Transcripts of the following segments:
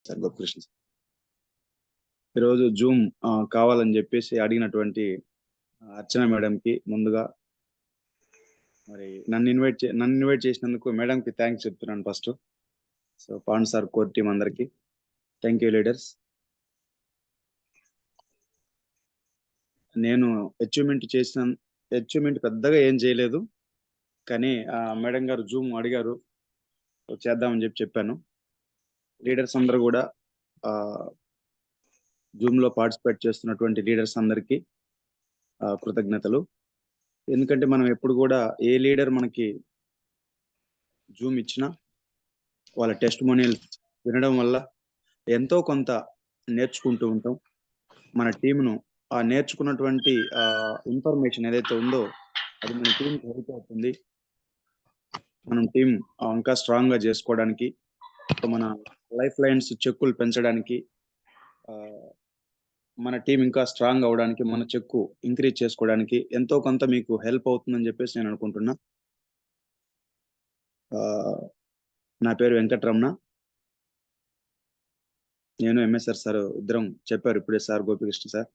Sir Gopikrishna sir. ఈరోజు Zoom కావాలని చెప్పేసి అడిగినటువంటి అర్చన మేడంకి ముందుగా మరి నన్ను ఇన్వైట్ చేసినందుకు మేడంకి థ్యాంక్స్ చెప్తున్నాను ఫస్ట్. సో పాండ్ సార్ కోర్ టీం అందరికి థ్యాంక్ యూ లీడర్స్. నేను అచీవ్మెంట్ పెద్దగా ఏం చేయలేదు, కానీ మేడం గారు జూమ్ అడిగారు, చేద్దామని చెప్పాను. లీడర్స్ అందరూ కూడా జూమ్ లో పార్టిసిపేట్ చేస్తున్నటువంటి లీడర్స్ అందరికీ కృతజ్ఞతలు. ఎందుకంటే మనం ఎప్పుడు కూడా ఏ లీడర్ మనకి జూమ్ ఇచ్చినా వాళ్ళ టెస్టిమోనియల్ వినడం వల్ల ఎంతో కొంత నేర్చుకుంటూ ఉంటాం. మన టీంను ఆ నేర్చుకున్నటువంటి ఇన్ఫర్మేషన్ ఏదైతే ఉందో అది మన టీంకి హెల్ప్ అవుతుంది. మనం టీం ఇంకా స్ట్రాంగ్ గా చేసుకోవడానికి, మన లైఫ్ లైన్స్ చెక్కులు పెంచడానికి, మన టీం ఇంకా స్ట్రాంగ్ అవడానికి, మన చెక్కు ఇంక్రీజ్ చేసుకోవడానికి ఎంతో కొంత మీకు హెల్ప్ అవుతుందని చెప్పేసి నేను అనుకుంటున్నా. నా పేరు వెంకటరమణ. నేను ఎంఎస్ఆర్ సార్ ఇద్దరం చెప్పారు ఇప్పుడే sir Gopikrishna sir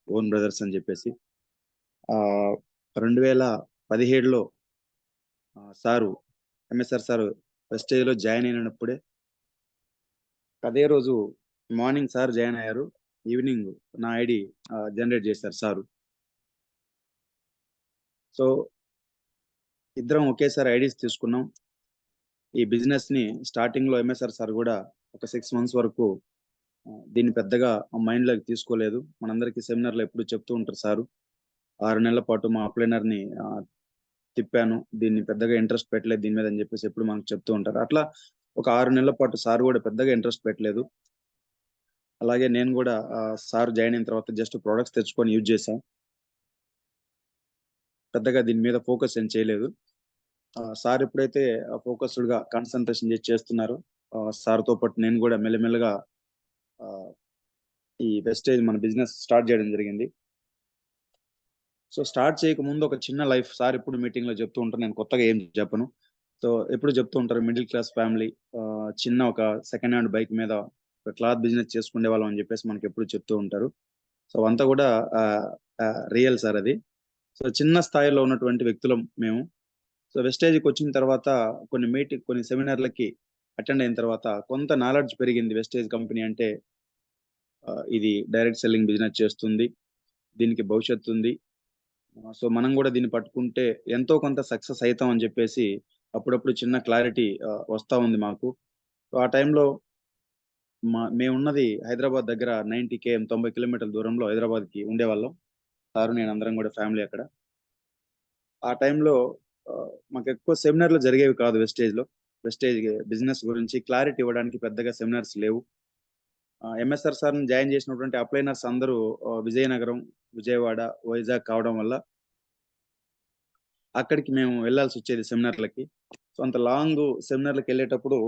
own brothers అని చెప్పేసి. 2017లో సారు ఎంఎస్ఆర్ సార్ వెస్టేజ్ లో జాయిన్ అయినప్పుడే అదే రోజు మార్నింగ్ సార్ జాయిన్ అయ్యారు, ఈవినింగ్ నా ఐడి జనరేట్ చేశారు సారు. సో ఇద్దరం ఒకేసారి ఐడీస్ తీసుకున్నాం. ఈ బిజినెస్ ని స్టార్టింగ్ లో ఎంఎస్ఆర్ సార్ కూడా ఒక 6 months వరకు దీన్ని పెద్దగా మైండ్ లోకి తీసుకోలేదు. మనందరికీ సెమినార్లో ఎప్పుడు చెప్తూ ఉంటారు సారు. 6 నెలల పాటు మా అప్లైనర్ ని తిప్పాను, దీన్ని పెద్దగా ఇంట్రెస్ట్ పెట్టలేదు దీని మీద అని చెప్పేసి ఎప్పుడు మనకు చెప్తూ ఉంటారు. అట్లా ఒక 6 నెలల పాటు సార్ కూడా పెద్దగా ఇంట్రెస్ట్ పెట్టలేదు. అలాగే నేను కూడా సార్ జాయిన్ అయిన తర్వాత జస్ట్ ప్రొడక్ట్స్ తెచ్చుకొని యూజ్ చేశాను, పెద్దగా దీని మీద ఫోకస్ ఏం చేయలేదు. సార్ ఎప్పుడైతే ఫోకస్డ్ గా కాన్సన్ట్రేషన్ చేసి చేస్తున్నారు, సార్ తో పాటు నేను కూడా మెల్లమెల్లగా ఈ వెస్టేజ్ మన బిజినెస్ స్టార్ట్ చేయడం జరిగింది. సో స్టార్ట్ చేయక ముందు ఒక చిన్న లైఫ్ సార్ ఇప్పుడు మీటింగ్ లో చెప్తూ ఉంటారు, నేను కొత్తగా ఏం చెప్పను. సో ఎప్పుడు చెప్తూ ఉంటారు, మిడిల్ క్లాస్ ఫ్యామిలీ, చిన్న ఒక సెకండ్ హ్యాండ్ బైక్ మీద ఒక క్లాత్ బిజినెస్ చేసుకునే వాళ్ళం అని చెప్పేసి మనకి ఎప్పుడు చెప్తూ ఉంటారు. సో అంతా కూడా రియల్ సార్ అది. సో చిన్న స్థాయిలో ఉన్నటువంటి వ్యక్తులం మేము. సో వెస్టేజ్కి వచ్చిన తర్వాత కొన్ని సెమినార్లకి అటెండ్ అయిన తర్వాత కొంత నాలెడ్జ్ పెరిగింది. వెస్టేజ్ కంపెనీ అంటే ఇది డైరెక్ట్ సెల్లింగ్ బిజినెస్ చేస్తుంది, దీనికి భవిష్యత్తు ఉంది, సో మనం కూడా దీన్ని పట్టుకుంటే ఎంతో కొంత సక్సెస్ అవుతాం అని చెప్పేసి అప్పుడప్పుడు చిన్న క్లారిటీ వస్తా ఉంది మాకు. ఆ టైంలో మేమున్నది హైదరాబాద్ దగ్గర 90 km 90 కిలోమీటర్ల దూరంలో హైదరాబాద్కి ఉండేవాళ్ళం. సారు నేను అందరం కూడా ఫ్యామిలీ అక్కడ. ఆ టైంలో మాకు ఎక్కువ సెమినార్లు జరిగేవి కాదు వెస్టేజ్ బిజినెస్ గురించి క్లారిటీ ఇవ్వడానికి పెద్దగా సెమినార్స్ లేవు. ఎంఎస్ఆర్ సార్ని జాయిన్ చేసినటువంటి అప్లైనర్స్ అందరూ విజయనగరం, విజయవాడ, వైజాగ్ కావడం వల్ల అక్కడికి మేము వెళ్ళాల్సి వచ్చేది సెమినార్లకి. సో అంత లాంగ్ సెమినార్లకు వెళ్ళేటప్పుడు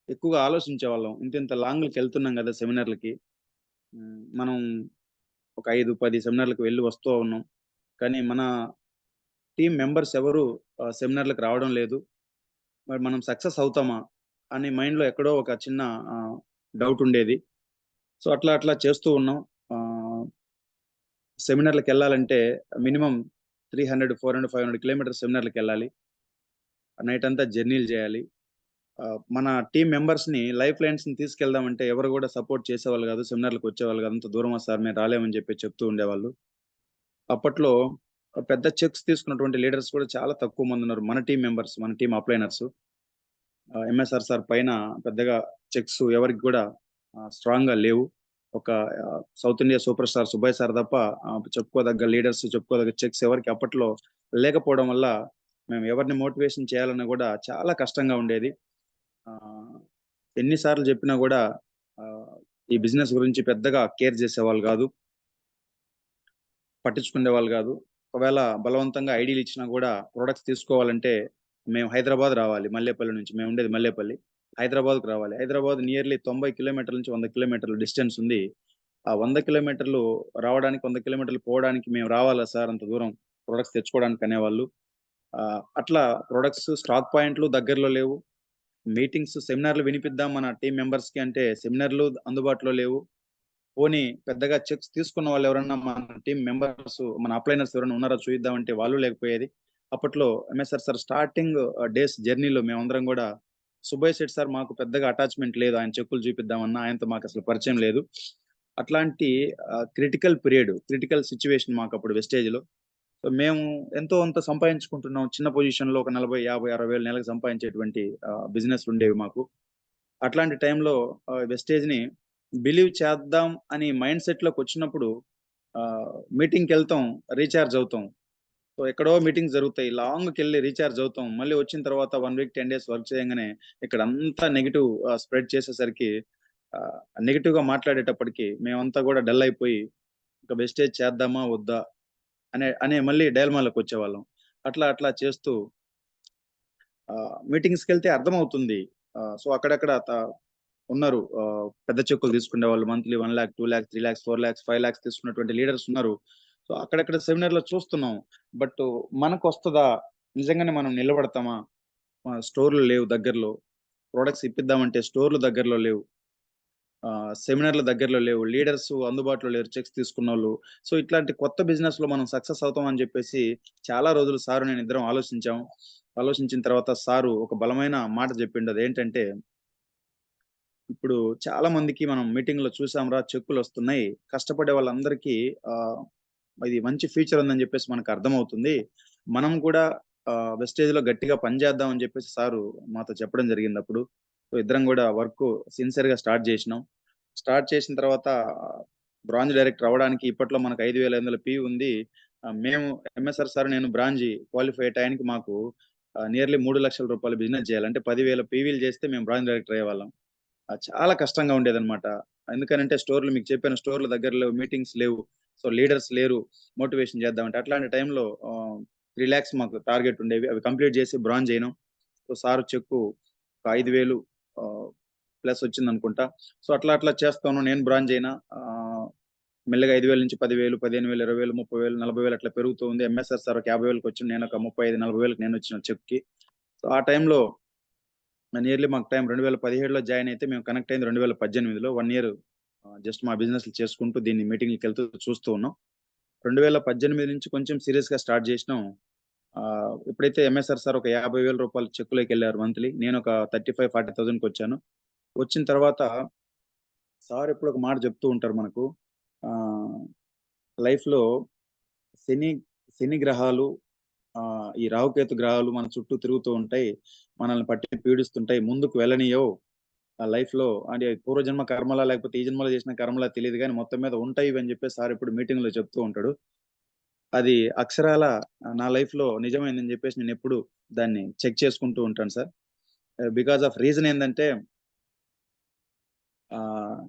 ఎక్కువగా ఆలోచించే వాళ్ళం, ఇంత లాంగ్కి వెళ్తున్నాం కదా సెమినార్లకి, మనం ఒక 5-10 సెమినార్లకు వెళ్ళి వస్తూ ఉన్నాం, కానీ మన టీం మెంబర్స్ ఎవరు సెమినార్లకు రావడం లేదు, మరి మనం సక్సెస్ అవుతామా అని మైండ్లో ఎక్కడో ఒక చిన్న డౌట్ ఉండేది. సో అట్లా అట్లా చేస్తూ ఉన్నాం. సెమినార్లకు వెళ్ళాలంటే మినిమం 300, 400, 500 కిలోమీటర్స్ సెమినార్లకు వెళ్ళాలి, నైట్ అంతా జర్నీలు చేయాలి. మన టీం మెంబర్స్ ని లైఫ్ లైన్స్ ని తీసుకెళ్దామంటే ఎవరు కూడా సపోర్ట్ చేసేవాళ్ళు కాదు, సెమినార్లకు వచ్చేవాళ్ళు కాదు, అంత దూరం సార్ మేము రాలేమని చెప్పి చెప్తూ ఉండేవాళ్ళు. అప్పట్లో పెద్ద చెక్స్ తీసుకున్నటువంటి లీడర్స్ కూడా చాలా తక్కువ మంది ఉన్నారు, మన టీం మెంబర్స్, మన టీం అప్లైనర్స్. ఎంఎస్ఆర్ సార్ పైన పెద్దగా చెక్స్ ఎవరికి కూడా స్ట్రాంగ్ గా లేవు. ఒక south India super star Subbaiah sir తప్ప చెప్పుకోదగ్గ లీడర్స్, చెప్పుకోదగ్గ చెక్స్ ఎవరికి అప్పట్లో లేకపోవడం వల్ల మేము ఎవరిని మోటివేషన్ చేయాలన్నా కూడా చాలా కష్టంగా ఉండేది. ఎన్నిసార్లు చెప్పినా కూడా ఈ బిజినెస్ గురించి పెద్దగా కేర్ చేసేవాళ్ళు కాదు, పట్టించుకునే వాళ్ళు కాదు. ఒకవేళ బలవంతంగా ఐడీలు ఇచ్చినా కూడా ప్రొడక్ట్స్ తీసుకోవాలంటే మేము హైదరాబాద్ రావాలి, మల్లేపల్లి నుంచి, మేము ఉండేది మల్లేపల్లి, హైదరాబాద్కు రావాలి. హైదరాబాద్ నియర్లీ 90 కిలోమీటర్ల నుంచి 100 కిలోమీటర్ల డిస్టెన్స్ ఉంది. ఆ 100 కిలోమీటర్లు రావడానికి, 100 కిలోమీటర్లు పోవడానికి మేము రావాలా సార్ అంత దూరం ప్రొడక్ట్స్ తెచ్చుకోవడానికి అనేవాళ్ళు. అట్లా ప్రొడక్ట్స్ స్టాక్ పాయింట్లు దగ్గరలో లేవు, మీటింగ్స్, సెమినార్లు వినిపిద్దాం మన టీమ్ మెంబర్స్‌కి అంటే సెమినార్లు అందుబాటులో లేవు. పోనీ పెద్దగా చెక్స్ తీసుకున్న వాళ్ళు ఎవరన్నా మన టీమ్ మెంబర్స్, మన అప్లైనర్స్ ఎవరైనా ఉన్నారో చూయిద్దామంటే వాళ్ళు లేకపోయేది. అప్పట్లో ఎంఎస్ఆర్ సార్ స్టార్టింగ్ డేస్ జర్నీలో మేమందరం గూడా సుబ్బయ్య శెట్టి సార్ మాకు పెద్దగా అటాచ్‌మెంట్ లేదు. ఆయన చెక్కులు చూపిద్దామన్నా ఆయనతో మాకసలు పరిచయం లేదు. అట్లాంటి క్రిటికల్ సిట్యుయేషన్ మాకప్పుడు వెస్టేజ్‌లో. సో, మేము ఎంతో అంత సంపాదించుకుంటున్నాం. చిన్న పొజిషన్‌లో ఒక 40, 50, 60 వేలు నెలకు సంపాదించేటువంటి బిజినెస్‌లుండేవి మాకు. అట్లాంటి టైంలో వెస్టేజ్‌ని బిలీవ్ చేద్దాం అని మైండ్ సెట్‌లోకొచ్చినప్పుడు మీటింగ్‌కెళ్తాం, రీచార్జ్ అవుతాం. సో, ఎక్కడో మీటింగ్స్ జరుగుతాయి. లాంగ్‌కెళ్ళి రీచార్జ్ అవుతాం. మళ్ళీ వచ్చిన తర్వాత 1 వీక్, 10 డేస్ వర్క్ చేయంగానే ఇక్కడంతా నెగెటివ్ స్ప్రెడ్ చేసేసరికి నెగెటివ్‌గా మాట్లాడేటప్పటికి మేమంతా గూడా డల్ అయిపోయి, ఇక వెస్టేజ్ చేద్దామా? వద్దా? అనే అనే మళ్ళీ డైలమాలోకొచ్చేవాళ్ళం. అట్లా చేస్తూ మీటింగ్స్‌కెళ్తే అర్థమవుతుంది. సో, అక్కడక్కడ ఉన్నారు. పెద్ద చెక్కులు తీసుకునేవాళ్ళు. మంత్లీ 1,00,000, 2,00,000, 3,00,000, 4,00,000, 5,00,000 తీసుకున్నటువంటి లీడర్స్ ఉన్నారు. సో, అక్కడక్కడ సెమినార్‌లో చూస్తున్నాం. బట్ మనకొస్తదా? నిజంగానే మనం నిలబడతామా? స్టోర్‌లు లేవు దగ్గరలో. ప్రొడక్ట్స్ ఇప్పిద్దామంటే స్టోర్‌లు దగ్గరలో లేవు. సెమినార్‌లు దగ్గరలో లేవు. లీడర్స్ అందుబాటులో లేరు చెక్స్ తీసుకున్నోళ్ళు. సో, ఇట్లాంటి కొత్త బిజినెస్‌లో మనం సక్సెస్ అవుతాం అని జెప్పేసి చాలా రోజులు సారు నేనిద్దరం ఆలోచించాం. ఆలోచించిన తర్వాత సారు ఒక బలమైన మాట జెప్పిండు. అదేంటంటే, ఇప్పుడు చాలా మందికి మనం మీటింగ్‌లో చూసాంరా చెక్కులొస్తున్నాయి. కష్టపడే వాళ్ళందరికీ ఆహ్, ఇది మంచి ఫ్యూచర్ ఉందని జెప్పేసి మనకర్థమవుతుంది. మనం కూడా వెస్టేజ్‌లో గట్టిగా పని జేద్దాం అని జెప్పేసి సారు మాతో చెప్పడం జరిగిందప్పుడు. సో, ఇద్దరం గూడా వర్కు సిన్సియర్‌గా స్టార్ట్ జేసినాం. స్టార్ట్ చేసిన తర్వాత బ్రాంజ్ డైరెక్టర్ అవ్వడానికి ఇప్పట్లో మనకు 5,500 పీ ఉంది. మేము ఎంఎస్ఆర్ సార్ నేను బ్రాంజి క్వాలిఫై అయ్యే టయానికి మాకు నియర్లీ రూ. 3,00,000 బిజినెస్ జేయాలి. అంటే 10,000 పీవీలు జేస్తే మేము బ్రాంజ్ డైరెక్టర్ అయ్యేవాళ్ళం. చాలా కష్టంగా ఉండేదనమాట. ఎందుకనంటే స్టోర్‌లు మీకు చెప్పాను స్టోర్‌లు దగ్గరలో మీటింగ్స్ లేవు. సో, లీడర్స్ లేరు. మోటివేషన్ చేద్దామంటే అట్లాంటి టైంలో 3,00,000 మాకు టార్గెట్ ఉండేవి. అవి కంప్లీట్ చేసి బ్రాంజ్ అయినాం. సో, సారు చెక్కు ఒక 5,000 ప్లస్ వచ్చిందనుకుంటా. సో, అట్లా చేస్తాను. నేను బ్రాంజ్ అయినా. మెల్లగా 5,000 నుంచి 10,000, 15,000, 20,000, 30,000, 40,000 అట్లా పెరుగుతూ ఉంది. ఎంఎస్ఆర్ సార్ ఒక 50,000కి వచ్చిండు. నేనొక 35, 40,000కి నేనొచ్చిన చెక్‌కి. సో, ఆ టైంలో నియర్లీ మాకు టైం 2017లో జాయిన్ అయితే మేము కనెక్ట్ అయింది 2018లో 1 ఇయర్ జస్ట్ మా బిజినెస్‌లు చేసుకుంటూ దీన్ని మీటింగ్‌లకెళ్తూ చూస్తూ ఉన్నాం. 2018 నుంచి కొంచెం సీరియస్‌గా స్టార్ట్ చేసినాం. ఎప్పుడైతే ఎంఎస్ఆర్ సార్ ఒక రూ. 50,000 చెక్కులోకెళ్లారు మంత్లీ. నేనొక 35, 40,000కొచ్చాను. వచ్చిన తర్వాత సార్ ఎప్పుడో ఒక మాట చెప్తూ ఉంటారు మనకు. ఆహ్, లైఫ్‌లో శని శని గ్రహాలు ఈ రాహుకేతు గ్రహాలు మన చుట్టూ తిరుగుతూ ఉంటాయి. మనల్ని పట్టి పీడిస్తుంటాయి. ముందుకు వెళ్ళనియ్యవు. లైఫ్‌లో అంటే పూర్వజన్మ కర్మలా లేకపోతే ఈ జన్మలో చేసిన కర్మలా తెలీదు గానీ మొత్తం మీద ఉంటాయి ఇవి అని చెప్పేసి సార్ ఎప్పుడు మీటింగ్‌లో చెప్తూ ఉంటాడు. అది అక్షరాల నా లైఫ్‌లో నిజమైందని చెప్పేసి నేనెప్పుడు దాన్ని చెక్ చేసుకుంటూ ఉంటాను సార్. బికాజ్ ఆఫ్ రీజన్ ఏందంటే ఆహ్,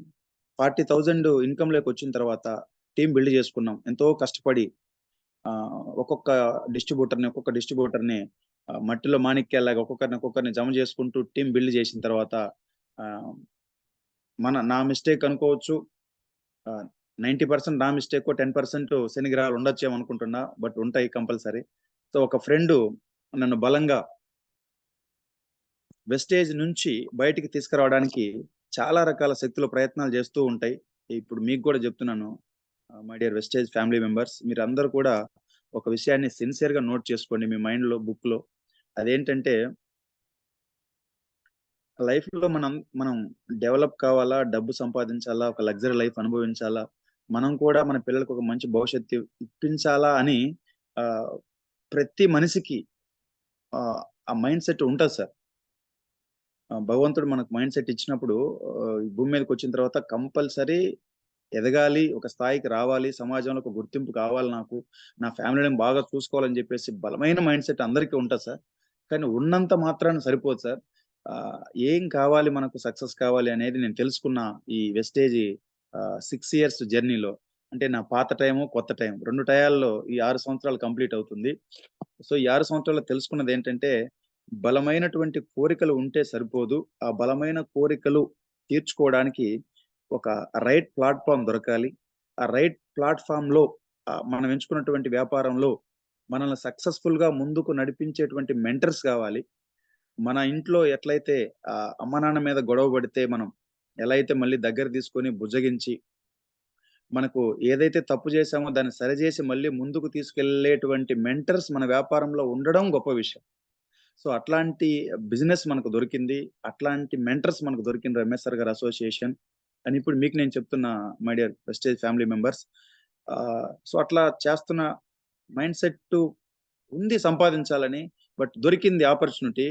40,000 ఇన్‌కమ్‌లోకొచ్చిన తర్వాత టీమ్ బిల్డ్ చేసుకున్నాం. ఎంతో కష్టపడి ఒక్కొక్క డిస్ట్రిబ్యూటర్‌ని మట్టిలో మాణిక్యాల్లాగా ఒక్కొక్కరిని జమ చేసుకుంటూ టీమ్ బిల్డ్ చేసిన తర్వాత ఆహ్, నా మిస్టేక్ అనుకోవచ్చు. 90% నా మిస్టేకో, 10% శని గ్రహాలు ఉండొచ్చేమో అనుకుంటున్నా. బట్ ఉంటాయి కంపల్సరీ. సో, ఒక ఫ్రెండు నన్ను బలంగా వెస్టేజ్ నుంచి బయటికి తీసుకురావడానికి చాలా రకాల శక్తులు ప్రయత్నాలు చేస్తూ ఉంటాయి. ఇప్పుడు మీకు గూడా జెప్తున్నాను. My dear Vestige family members మీరందరూ కూడా ఒక విషయాన్ని సిన్సియర్‌గా నోట్ చేసుకోండి మీ మైండ్‌లో, బుక్‌లో. అదేంటంటే లైఫ్‌లో మనం డెవలప్ కావాలా? డబ్బు సంపాదించాలా? ఒక లగ్జరీ లైఫ్ అనుభవించాలా? మనం కూడా మన పిల్లలకి ఒక మంచి భవిష్యత్తు ఇప్పించాలా అని ఆహ్, ప్రతి మనిషికి ఆ మైండ్ సెట్ ఉంటది సార్. భగవంతుడు మనకు మైండ్ సెట్ ఇచ్చినప్పుడు ఈ భూమి మీదకొచ్చిన తర్వాత కంపల్సరీ ఎదగాలి, ఒక స్థాయికి రావాలి, సమాజంలో ఒక గుర్తింపు కావాలి నాకు. నా ఫ్యామిలీని బాగా చూసుకోవాలని జెప్పేసి బలమైన మైండ్ సెట్ అందరికీ ఉంటది సార్. కానీ ఉన్నంత మాత్రాన సరిపోదు సార్. ఆహ్, ఏం కావాలి మనకు సక్సెస్ కావాలి అనేది నేను తెలుసుకున్న ఈ వెస్టేజి 6 ఇయర్స్ జర్నీలో. అంటే నా పాత టైము, కొత్త టైం 2 టయాల్లో ఈ 6 సంవత్సరాలు కంప్లీట్ అవుతుంది. సో, ఈ 6 సంవత్సరాల్లో తెలుసుకున్నదేంటంటే, బలమైనటువంటి కోరికలు ఉంటే సరిపోదు. ఆ బలమైన కోరికలు తీర్చుకోవడానికి ఒక రైట్ ప్లాట్‌ఫార్మ్ దొరకాలి. ఆ రైట్ ప్లాట్‌ఫార్మ్‌లో మనం ఎంచుకున్నటువంటి వ్యాపారంలో మనల్ని సక్సెస్‌ఫుల్‌గా ముందుకు నడిపించేటువంటి మెంటర్స్ గావాలి. మన ఇంట్లో ఎట్లయితే అమ్మ నాన్న మీద గొడవ పడితే మనం ఎలా అయితే మళ్ళీ దగ్గర తీసుకొని బుజ్జగించి మనకు ఏదైతే తప్పు చేశామో దాన్ని సరిచేసి మళ్ళీ ముందుకు తీసుకెళ్ళేటువంటి మెంటర్స్ మన వ్యాపారంలో ఉండడం గొప్ప విషయం. సో అట్లాంటి బిజినెస్ మనకు దొరికింది. అట్లాంటి మెంటర్స్ మనకు దొరికిండ్రు ఎంఎస్ఆర్ గారి అసోసియేషన్. అని ఇప్పుడు మీకు నేను చెప్తున్నా my dear prestige family members. So అట్లా చేస్తున్న మైండ్ సెట్ ఉంది సంపాదించాలని. బట్ దొరికింది ఆపర్చునిటీ.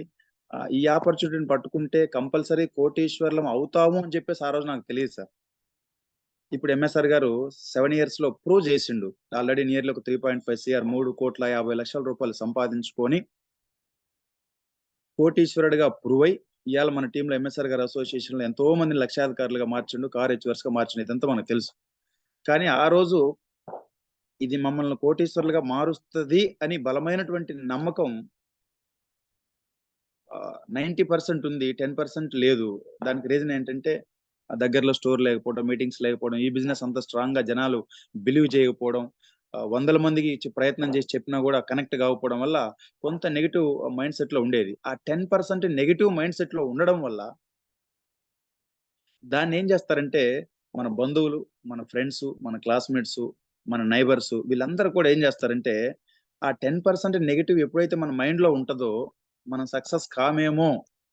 ఈ ఆపర్చునిటీని పట్టుకుంటే కంపల్సరీ కోటీశ్వరులం అవుతాము అని చెప్పేసి ఆ రోజు నాకు తెలియదు సార్. ఇప్పుడు ఎంఎస్ఆర్ గారు 7 ఇయర్స్ లో ప్రూవ్ చేసిండు. ఆల్రెడీ నియర్లీ ఒక 3.5 సిఆర్ 3,50,00,000 రూపాయలు సంపాదించుకొని కోటీశ్వరుడిగా ప్రూవ్ అయ్యి ఇవాళ మన టీంలో ఎంఎస్ఆర్ గారి అసోసియేషన్ లో ఎంతో మంది లక్షాధికారులుగా మార్చిండు, కార్ హెచ్వర్స్ గా మార్చిండు. ఇదంతా మనకు తెలుసు. కానీ ఆ రోజు ఇది మమ్మల్ని కోటీశ్వరులుగా మారుస్తది అని బలమైనటువంటి నమ్మకం 90% ఉంది. 10% లేదు. దానికి రీజన్ ఏంటంటే దగ్గరలో స్టోర్ లేకపోవడం, మీటింగ్స్ లేకపోవడం, ఈ బిజినెస్ అంత స్ట్రాంగ్ గా జనాలు బిలీవ్ చేయకపోవడం, వందల మందికి ప్రయత్నం చేసి చెప్పినా కూడా కనెక్ట్ కాకపోవడం వల్ల కొంత నెగెటివ్ మైండ్ సెట్ లో ఉండేది. ఆ 10% నెగెటివ్ మైండ్ సెట్ లో ఉండడం వల్ల దాన్ని ఏం చేస్తారంటే మన బంధువులు, మన ఫ్రెండ్స్, మన క్లాస్మేట్స్, మన నైబర్స్ వీళ్ళందరూ కూడా ఏం చేస్తారంటే ఆ 10% నెగెటివ్ ఎప్పుడైతే మన మైండ్ లో ఉంటదో మనం సక్సెస్ కామేమో,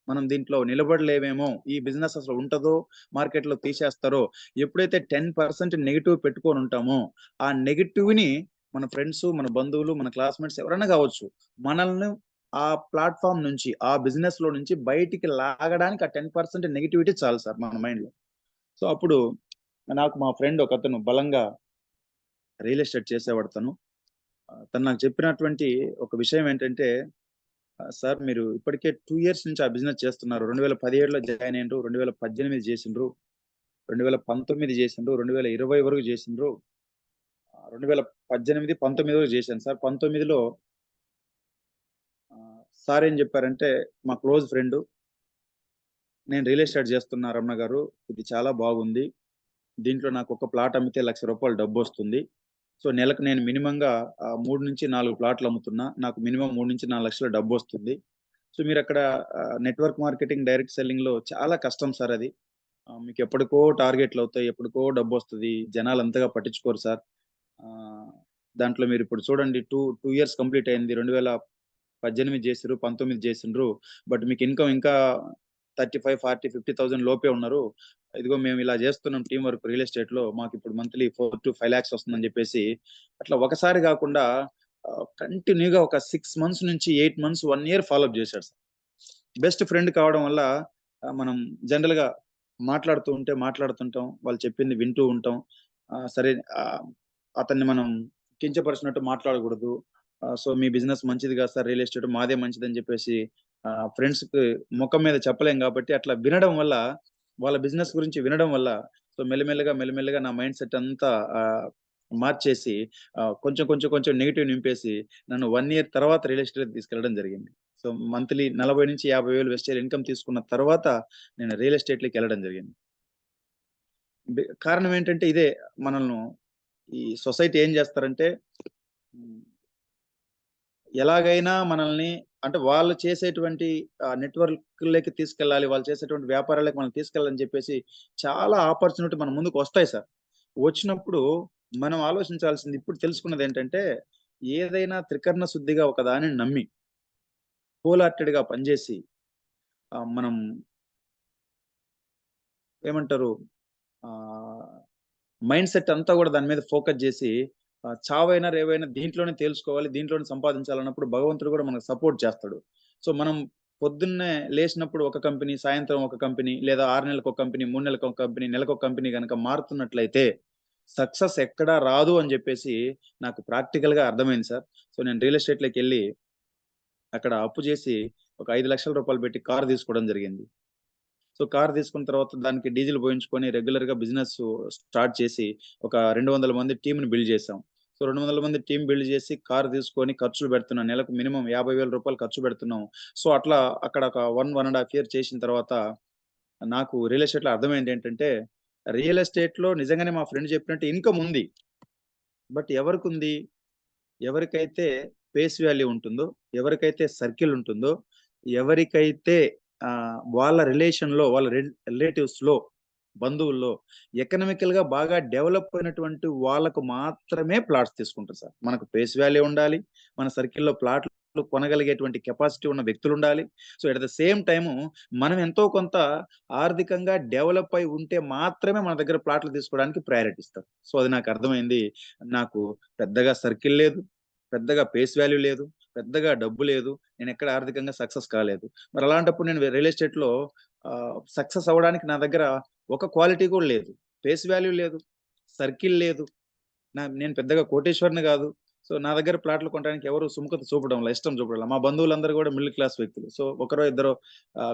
మనం దీంట్లో నిలబడలేమేమో, ఈ బిజినెస్ అసలు ఉంటదో మార్కెట్ లో తీసేస్తారో, ఎప్పుడైతే 10% నెగెటివ్ పెట్టుకొని ఉంటామో ఆ నెగెటివ్ ని మన ఫ్రెండ్స్, మన బంధువులు, మన క్లాస్మేట్స్ ఎవరైనా కావచ్చు మనల్ని ఆ ప్లాట్ఫామ్ నుంచి, ఆ బిజినెస్ లో నుంచి బయటికి లాగడానికి ఆ 10% నెగటివిటీ చాలు సార్ మన మైండ్ లో. సో అప్పుడు నాకు మా ఫ్రెండ్ ఒక అతను బలంగా రియల్ ఎస్టేట్ చేసేవాడు తను. తను నాకు చెప్పినటువంటి ఒక విషయం ఏంటంటే, సార్ మీరు ఇప్పటికే 2 ఇయర్స్ నుంచి ఆ బిజినెస్ చేస్తున్నారు. 2017లో జాయిన్ అయ్యిండ్రు, 2018 చేసిండ్రు, 2019 చేసిండ్రు, 2020 వరకు చేసిండ్రు, 2018, 19 వరకు చేశాను సార్. 19లో సార్ ఏం చెప్పారంటే, మా క్లోజ్ ఫ్రెండ్, నేను రియల్ ఎస్టేట్ చేస్తున్నా రమణ గారు. ఇది చాలా బాగుంది. దీంట్లో నాకు ఒక ప్లాట్ అమ్మితే ₹1,00,000 డబ్బొస్తుంది. సో నెలకు నేను మినిమంగా 3-4 ప్లాట్లు అమ్ముతున్నా. నాకు మినిమం 3-4 లక్షల డబ్బొస్తుంది. సో మీరక్కడ నెట్వర్క్ మార్కెటింగ్, డైరెక్ట్ సెల్లింగ్‌లో చాలా కష్టం సార్ అది. మీకు ఎప్పటికో టార్గెట్‌లవుతాయి. ఎప్పటికో డబ్బొస్తది. జనాలు అంతగా పట్టించుకోరు సార్. ఆహ్, దాంట్లో మీరిప్పుడు చూడండి 2 ఇయర్స్ కంప్లీట్ అయింది. 2018 చేసిర్రు, 19 చేసిండ్రు. బట్ మీకు ఇన్‌కమ్ ఇంకా 35, 40, 50,000 లోపే ఉన్నారు. ఇదిగో మేము ఇలా చేస్తున్నాం టీమ్ వర్క్ రియల్ ఎస్టేట్‌లో. మాకిప్పుడు మంత్లీ 4-5 లాక్స్ వస్తుందని చెప్పేసి అట్లా ఒకసారి కాకుండా కంటిన్యూగా ఒక 6 మంత్స్ నుంచి 8 మంత్స్, 1 ఇయర్ ఫాలో అప్ చేశాడు సార్. బెస్ట్ ఫ్రెండ్ కావడం వల్ల మనం జనరల్‌గా మాట్లాడుతుంటాం. వాళ్ళు చెప్పింది వింటూ ఉంటాం. సరే ఆహ్, అతన్ని మనం కించపరిచినట్టు మాట్లాడకూడదు. సో మీ బిజినెస్ మంచిది కాదు సార్, రియల్ ఎస్టేట్ మాదే మంచిదని చెప్పేసి ఫ్రెండ్స్‌కి మొఖం మీద చెప్పలేం కాబట్టి అట్లా వినడం వల్ల, వాళ్ళ బిజినెస్ గురించి వినడం వల్ల సో మెల్లిమెల్లగా నా మైండ్ సెట్ అంతా మార్చేసి కొంచెం నెగెటివ్ నింపేసి నన్ను 1 ఇయర్ తర్వాత రియల్ ఎస్టేట్‌కి తీసుకెళ్ళడం జరిగింది. సో మంత్లీ 40,000-50,000 వెస్టేజ్ ఇన్‌కమ్ తీసుకున్న తర్వాత నేను రియల్ ఎస్టేట్‌లోకి వెళ్ళడం జరిగింది. కారణం ఏంటంటే ఇదే మనల్ని ఈ సొసైటీ ఏం చేస్తారంటే హ్మ్. ఎలాగైనా మనల్ని అంటే వాళ్ళు చేసేటువంటి నెట్‌వర్క్‌లోకి తీసుకెళ్ళాలి. వాళ్ళు చేసేటువంటి వ్యాపారాలకు మనం తీసుకెళ్ళాలని చెప్పేసి చాలా ఆపర్చునిటీ మన ముందుకొస్తాయి సార్. వచ్చినప్పుడు మనం ఆలోచించాల్సింది ఇప్పుడు తెలుసుకున్నదేంటంటే, ఏదైనా త్రికరణ శుద్ధిగా ఒక దానిని నమ్మి, హోల్ హార్టెడ్‌గా పనిచేసి మనం ఏమంటారు ఆహ్, మైండ్ సెట్ అంతా గూడా దాని మీద ఫోకస్ జేసి చావైనా, రేవైనా దీంట్లోనే తేల్చుకోవాలి, దీంట్లోనే సంపాదించాలన్నప్పుడు భగవంతుడు గూడా మనకు సపోర్ట్ చేస్తాడు. సో, మనం పొద్దున్నే లేసినప్పుడు ఒక కంపెనీ, సాయంత్రం ఒక కంపెనీ, లేదా 6 నెలలకొక కంపెనీ, 3 నెలలకొక కంపెనీ, నెలకొక కంపెనీ గనక మారుతున్నట్లయితే సక్సెస్ ఎక్కడా రాదు అని జెప్పేసి నాకు ప్రాక్టికల్‌గా అర్థమైంది సార్. సో, నేను రియల్ ఎస్టేట్‌లోకెళ్ళి అక్కడ అప్పు జేసి ఒక ₹5,00,000 పెట్టి కార్ తీసుకోవడం జరిగింది. సో, కార్ తీసుకున్న తర్వాత దానికి డీజిల్ పోయించుకొని రెగ్యులర్‌గా బిజినెస్ స్టార్ట్ చేసి ఒక 200 మంది టీమ్‌ని బిల్డ్ చేసాం. సో, 200 మంది టీమ్ బిల్డ్ చేసి కార్ తీసుకొని ఖర్చులు పెడుతున్నాం. నెలకు మినిమమ్ ₹50,000 ఖర్చు పెడుతున్నాం. సో, అట్లా అక్కడ ఒక 1 ½ ఇయర్ చేసిన తర్వాత నాకు రియల్ ఎస్టేట్‌లో అర్థమైందేంటంటే, రియల్ ఎస్టేట్‌లో నిజంగానే మా ఫ్రెండ్ చెప్పినట్టు ఇన్‌కమ్ ఉంది. బట్ ఎవరికుంది? ఎవరికైతే ఫేస్ వాల్యూ ఉంటుందో, ఎవరికైతే సర్కిల్ ఉంటుందో, ఎవరికైతే వాళ్ళ రిలేషన్‌లో, వాళ్ళ రిలేటివ్స్‌లో, బంధువుల్లో ఎకనామికల్‌గా బాగా డెవలప్ అయినటువంటి వాళ్ళకు మాత్రమే ప్లాట్స్ తీసుకుంటారు సార్. మనకు ఫేస్ వాల్యూ ఉండాలి. మన సర్కిల్‌లో ప్లాట్లు కొనగలిగేటువంటి కెపాసిటీ ఉన్న వ్యక్తులుండాలి. So, at the same time మనం ఎంతో కొంత ఆర్థికంగా డెవలప్ అయి ఉంటే మాత్రమే మన దగ్గర ప్లాట్లు తీసుకోవడానికి ప్రయారిటీ ఇస్తారు. సో, అది నాకు అర్థమైంది. నాకు పెద్దగా సర్కిల్ లేదు. పెద్దగా ఫేస్ వాల్యూ లేదు. పెద్దగా డబ్బు లేదు. నేనెక్కడ ఆర్థికంగా సక్సెస్ కాలేదు. మరి అలాంటప్పుడు నేను రియల్ ఎస్టేట్‌లో సక్సెస్ అవ్వడానికి నా దగ్గర ఒక క్వాలిటీ కూడా లేదు. ఫేస్ వాల్యూ లేదు. సర్కిల్ లేదు. నేను పెద్దగా కోటీశ్వరుని గాదు. సో, నా దగ్గర ప్లాట్లు కొనడానికి ఎవరు సుముఖత చూపడంలా, ఇష్టం చూపడంలా. మా బంధువులందరూ గూడా మిడిల్ క్లాస్ వ్యక్తులు. సో, ఒకరో ఇద్దరో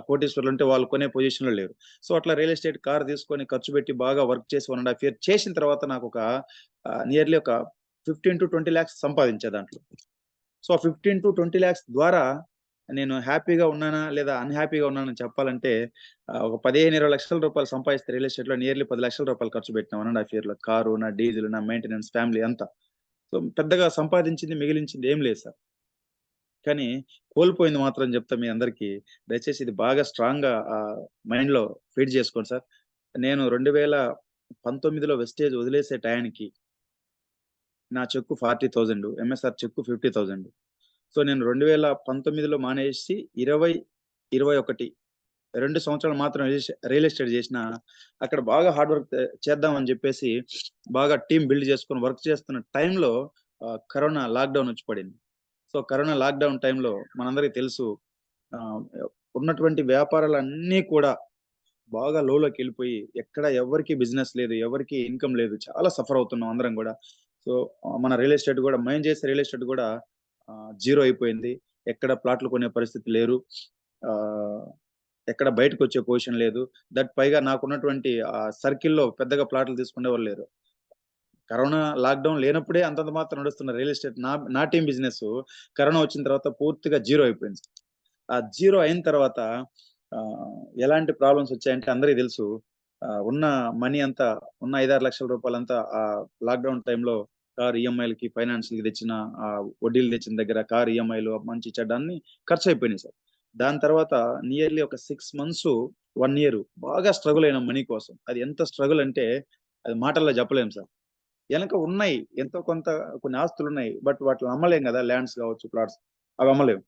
కోటీశ్వరులుంటే వాళ్ళు కొనే పొజిషన్‌లో లేరు. సో, అట్లా రియల్ ఎస్టేట్ కార్ తీసుకొని ఖర్చు పెట్టి బాగా వర్క్ చేసి 1 ½ ఇయర్ చేసిన తర్వాత నాకొక నియర్లీ ఒక 15-20 లాక్స్ సంపాదించా దాంట్లో. సో, ఆ 15-20 లాక్స్ ద్వారా నేను హ్యాపీగా ఉన్నానా? లేదా అన్‌హ్యాపీగా ఉన్నానని చెప్పాలంటే ఒక 15, 20 లక్షల రూపాయలు సంపాదిస్తే రియల్ ఎస్టేట్‌లో నియర్లీ 10 లక్షల రూపాయలు ఖర్చు పెట్టినా 1 ½ ఇయర్‌లో. కారు, నా డీజిల్, నా మెయింటెనెన్స్, ఫ్యామిలీ అంతా. సో, పెద్దగా సంపాదించింది, మిగిలించింది ఏం లేదు సార్. కానీ కోల్పోయింది మాత్రం చెప్తా మీ అందరికీ. దయచేసి ఇది బాగా స్ట్రాంగ్‌గా మైండ్‌లో ఫీడ్ చేసుకోండి సార్. నేను 2019లో వెస్టేజ్ వదిలేసే టయానికి నా చెక్కు 40,000, ఎంఎస్ఆర్ చెక్కు 50,000. సో, నేను 2019లో మానేసి 20, 21 2 సంవత్సరాలు మాత్రం రియల్ ఎస్టేట్ చేసినా, అక్కడ బాగా హార్డ్ వర్క్ చేద్దామని జెప్పేసి బాగా టీమ్ బిల్డ్ చేసుకొని వర్క్ చేస్తున్న టైంలో కరోనా లాక్‌డౌన్ వచ్చి పడింది. సో, కరోనా లాక్‌డౌన్ టైంలో మనందరికి తెలుసు ఆహ్, ఉన్నటువంటి వ్యాపారాలన్నీ కూడా బాగా లోలోకెళ్ళిపోయి ఎక్కడ ఎవ్వరికీ బిజినెస్ లేదు. ఎవరికీ ఇన్‌కమ్ లేదు. చాలా సఫర్ అవుతున్నాం అందరం గూడా. సో, మన రియల్ ఎస్టేట్ గూడా మేము చేసే రియల్ ఎస్టేట్ గూడా జీరో అయిపోయింది. ఎక్కడ ప్లాట్లు కొనే పరిస్థితి లేరు. ఆహ్, ఎక్కడ బయటకొచ్చే పొజిషన్ లేదు. పైగా నాకున్నటువంటి సర్కిల్‌లో పెద్దగా ప్లాట్లు తీసుకునేవాళ్ళు లేరు. కరోనా లాక్‌డౌన్ లేనప్పుడే అంతంత మాత్రం నడుస్తున్న రియల్ ఎస్టేట్ నా టీమ్ బిజినెసు కరోనా వచ్చిన తర్వాత పూర్తిగా జీరో అయిపోయింది. ఆ జీరో అయిన తర్వాత ఎలాంటి ప్రాబ్లమ్స్ వచ్చాయంటే అందరికి తెలుసు. ఉన్న మనీ అంతా ఉన్న 5, 6 లక్షల రూపాయలంతా లాక్‌డౌన్ టైమ్‌లో కార్ ఈఎంఐలకి, ఫైనాన్స్‌లకి తెచ్చిన వడ్డీలు తెచ్చిన దగ్గర కార్ ఈఎంఐలు మంచి చెడ్డ అన్నీ ఖర్చయిపోయినాయి సార్. దాని తర్వాత నియర్లీ ఒక 6 మంత్స్, 1 ఇయర్ బాగా స్ట్రగుల్ అయినాం మనీ కోసం. అది ఎంత స్ట్రగుల్ అంటే అది మాటల్లో చెప్పలేము సార్. ఎనక ఉన్నాయి. ఎంతో కొంత కొన్ని ఆస్తులున్నాయి. బట్ వాటిని అమ్మలేం గదా! ల్యాండ్స్ గావచ్చు, ప్లాట్స్ అవి అమ్మలేం.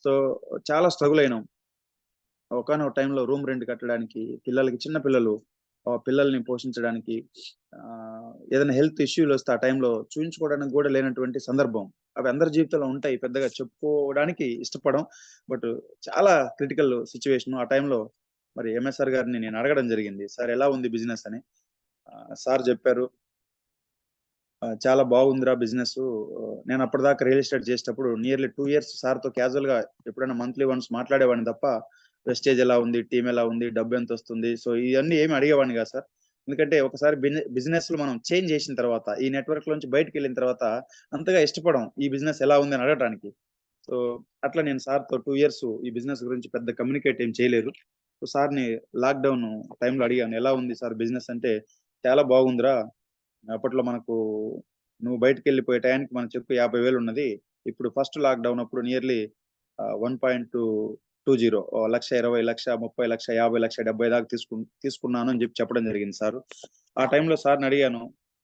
సో, చాలా స్ట్రగుల్ అయినాం. ఒకానొక టైంలో రూమ్ రెంట్ కట్టడానికి, పిల్లలకి చిన్న పిల్లలు. పిల్లల్ని పోషించడానికి ఏదైనా హెల్త్ ఇష్యూలొస్తే ఆ టైంలో చూయించుకోవడానికి గూడా లేనటువంటి సందర్భం. అవి అందరి జీవితంలో ఉంటాయి. పెద్దగా చెప్పుకోవడానికి ఇష్టపడం. బట్ చాలా క్రిటికల్ సిట్యుయేషన్. ఆ టైంలో మరి ఎంఎస్ఆర్ గారిని నేను అడగడం జరిగింది. సార్ ఎలా ఉంది బిజినెస్ అని. సార్ జెప్పారు, చాలా బాగుందిరా బిజినెసు. నేను అప్పటిదాకా రియల్ ఎస్టేట్ చేసేటప్పుడు నియర్లీ 2 ఇయర్స్ సార్‌తో క్యాజువల్‌గా ఎప్పుడైనా మంత్లీ వన్స్ మాట్లాడేవాడిని తప్ప, వెస్టేజ్ ఎలా ఉంది? టీమ్ ఎలా ఉంది? డబ్బెంతొస్తుంది? సో, ఇయన్నీ ఏమి అడిగేవాడిని కాదు సార్. ఎందుకంటే ఒకసారి బిజినెస్‌లో మనం చేంజ్ చేసిన తర్వాత, ఈ నెట్‌వర్క్‌లోంచి బయటికెళ్ళిన తర్వాత అంతగా ఇష్టపడం. ఈ బిజినెస్ ఎలా ఉంది అని అడగటానికి. సో, అట్లా నేను సార్‌తో 2 ఇయర్స్ ఈ బిజినెస్ గురించి పెద్ద కమ్యూనికేట్ ఏం చేయలేదు. సో, సార్‌ని లాక్‌డౌన్ టైమ్‌లో అడిగాను. ఎలా ఉంది సార్ బిజినెస్ అంటే, చాలా బాగుందిరా. అప్పట్లో మనకు నువ్వు బయటికెళ్ళిపోయే టయానికి మన చెప్పు 50,000 ఉన్నది. ఇప్పుడు ఫస్ట్ లాక్‌డౌన్ అప్పుడు నియర్లీ 1.20 1,20,000, 1,30,000, 1,50,000, 1,70,000 దాకా తీసుకున్నాను అని చెప్పడం జరిగింది సారు. ఆ టైంలో సార్‌ని అడిగాను.